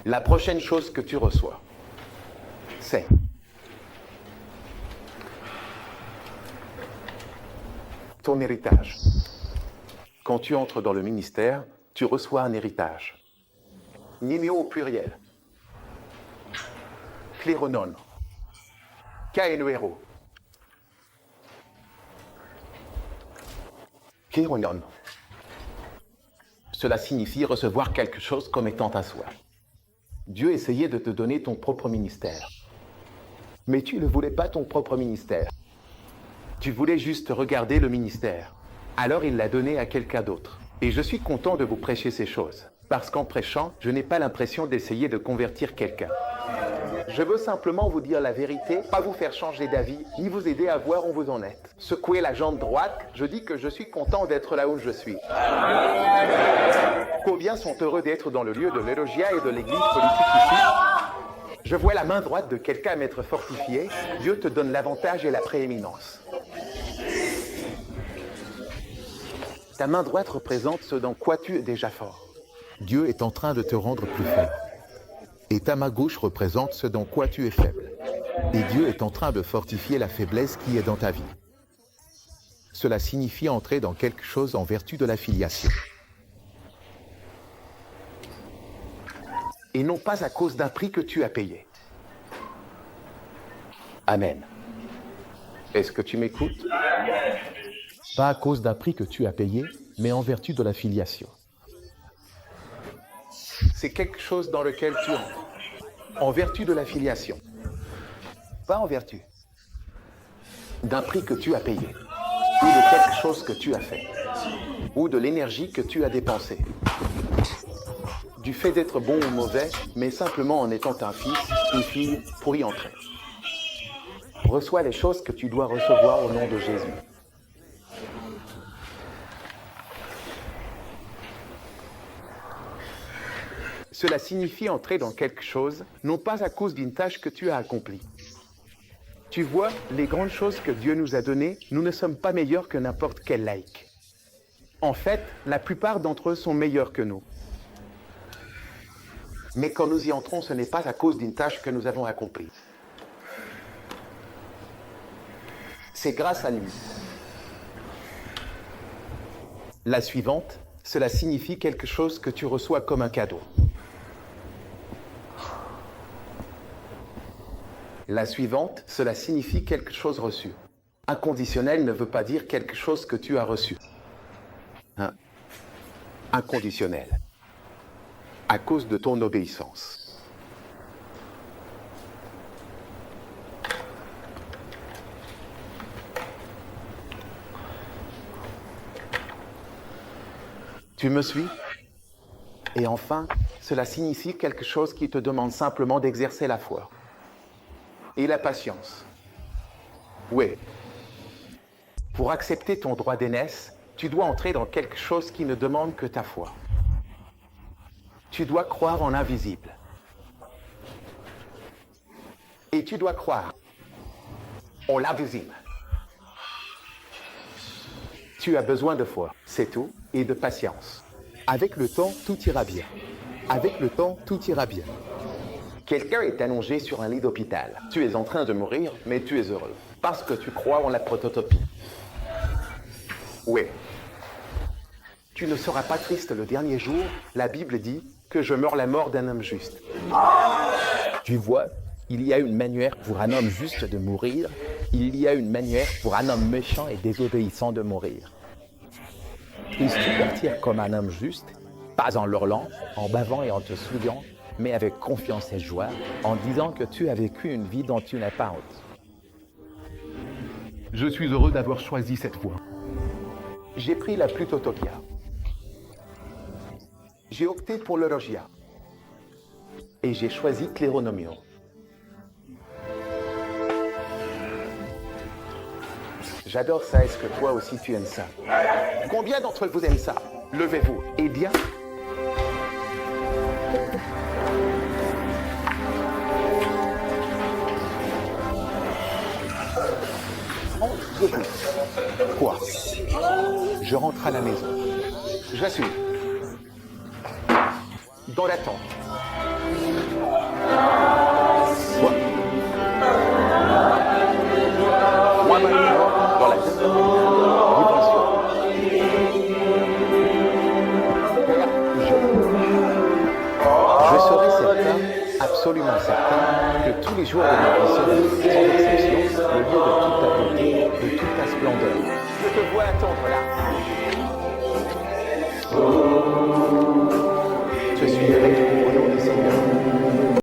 La prochaine chose que tu reçois, c'est ton héritage. Quand tu entres dans le ministère, tu reçois un héritage. Nimio au pluriel. Cléronon. Kaenuero. Cléronon. Cela signifie recevoir quelque chose comme étant à soi. Dieu essayait de te donner ton propre ministère. Mais tu ne voulais pas ton propre ministère. Tu voulais juste regarder le ministère. Alors il l'a donné à quelqu'un d'autre. Et je suis content de vous prêcher ces choses. Parce qu'en prêchant, je n'ai pas l'impression d'essayer de convertir quelqu'un. Je veux simplement vous dire la vérité, pas vous faire changer d'avis, ni vous aider à voir où vous en êtes. Secouez la jambe droite, je dis que je suis content d'être là où je suis. Combien sont heureux d'être dans le lieu de l'Elogia et de l'église politique ici? Je vois la main droite de quelqu'un m'être fortifié. Dieu te donne l'avantage et la prééminence. Ta main droite représente ce dans quoi tu es déjà fort. Dieu est en train de te rendre plus fort. Et ta main gauche représente ce dans quoi tu es faible. Et Dieu est en train de fortifier la faiblesse qui est dans ta vie. Cela signifie entrer dans quelque chose en vertu de la filiation. Et non pas à cause d'un prix que tu as payé. Amen. Est-ce que tu m'écoutes? Pas à cause d'un prix que tu as payé, mais en vertu de la filiation. C'est quelque chose dans lequel tu entres, en vertu de la filiation. Pas en vertu d'un prix que tu as payé, ou de quelque chose que tu as fait, ou de l'énergie que tu as dépensée. Du fait d'être bon ou mauvais, mais simplement en étant un fils, une fille, pour y entrer. Reçois les choses que tu dois recevoir au nom de Jésus. Cela signifie entrer dans quelque chose, non pas à cause d'une tâche que tu as accomplie. Tu vois, les grandes choses que Dieu nous a données, nous ne sommes pas meilleurs que n'importe quel laïc. En fait, la plupart d'entre eux sont meilleurs que nous. Mais quand nous y entrons, ce n'est pas à cause d'une tâche que nous avons accomplie. C'est grâce à lui. La suivante, cela signifie quelque chose que tu reçois comme un cadeau. La suivante, cela signifie quelque chose reçu. Inconditionnel ne veut pas dire quelque chose que tu as reçu. Inconditionnel. À cause de ton obéissance. Tu me suis? Et enfin, cela signifie quelque chose qui te demande simplement d'exercer la foi. Et la patience. Oui. Pour accepter ton droit d'aînesse, tu dois entrer dans quelque chose qui ne demande que ta foi. Tu dois croire en l'invisible. Et tu dois croire en l'invisible. Tu as besoin de foi, c'est tout, et de patience. Avec le temps, tout ira bien. Avec le temps, tout ira bien. Quelqu'un est allongé sur un lit d'hôpital. Tu es en train de mourir, mais tu es heureux. Parce que tu crois en la prototopie. Oui. Tu ne seras pas triste le dernier jour. La Bible dit, que je meure la mort d'un homme juste. Tu vois, il y a une manière pour un homme juste de mourir, il y a une manière pour un homme méchant et désobéissant de mourir. Puisses-tu partir comme un homme juste, pas en hurlant, en bavant et en te souillant, mais avec confiance et joie, en disant que tu as vécu une vie dont tu n'as pas honte. Je suis heureux d'avoir choisi cette voie. J'ai pris la Plutotopia. J'ai opté pour le Logia. Et j'ai choisi Cléronomio. J'adore ça, est-ce que toi aussi tu aimes ça? Combien d'entre vous aiment ça? Levez-vous. Eh bien... Debout. Quoi? Je rentre à la maison. J'assume. Dans la tente. Quoi? Moi maintenant, dans la dimension. Je serai certain, absolument certain, que tous les jours de ma vie seront, sans exception, le lieu de toute ta beauté, de toute ta splendeur. Je te vois attendre là. Je suis avec toi.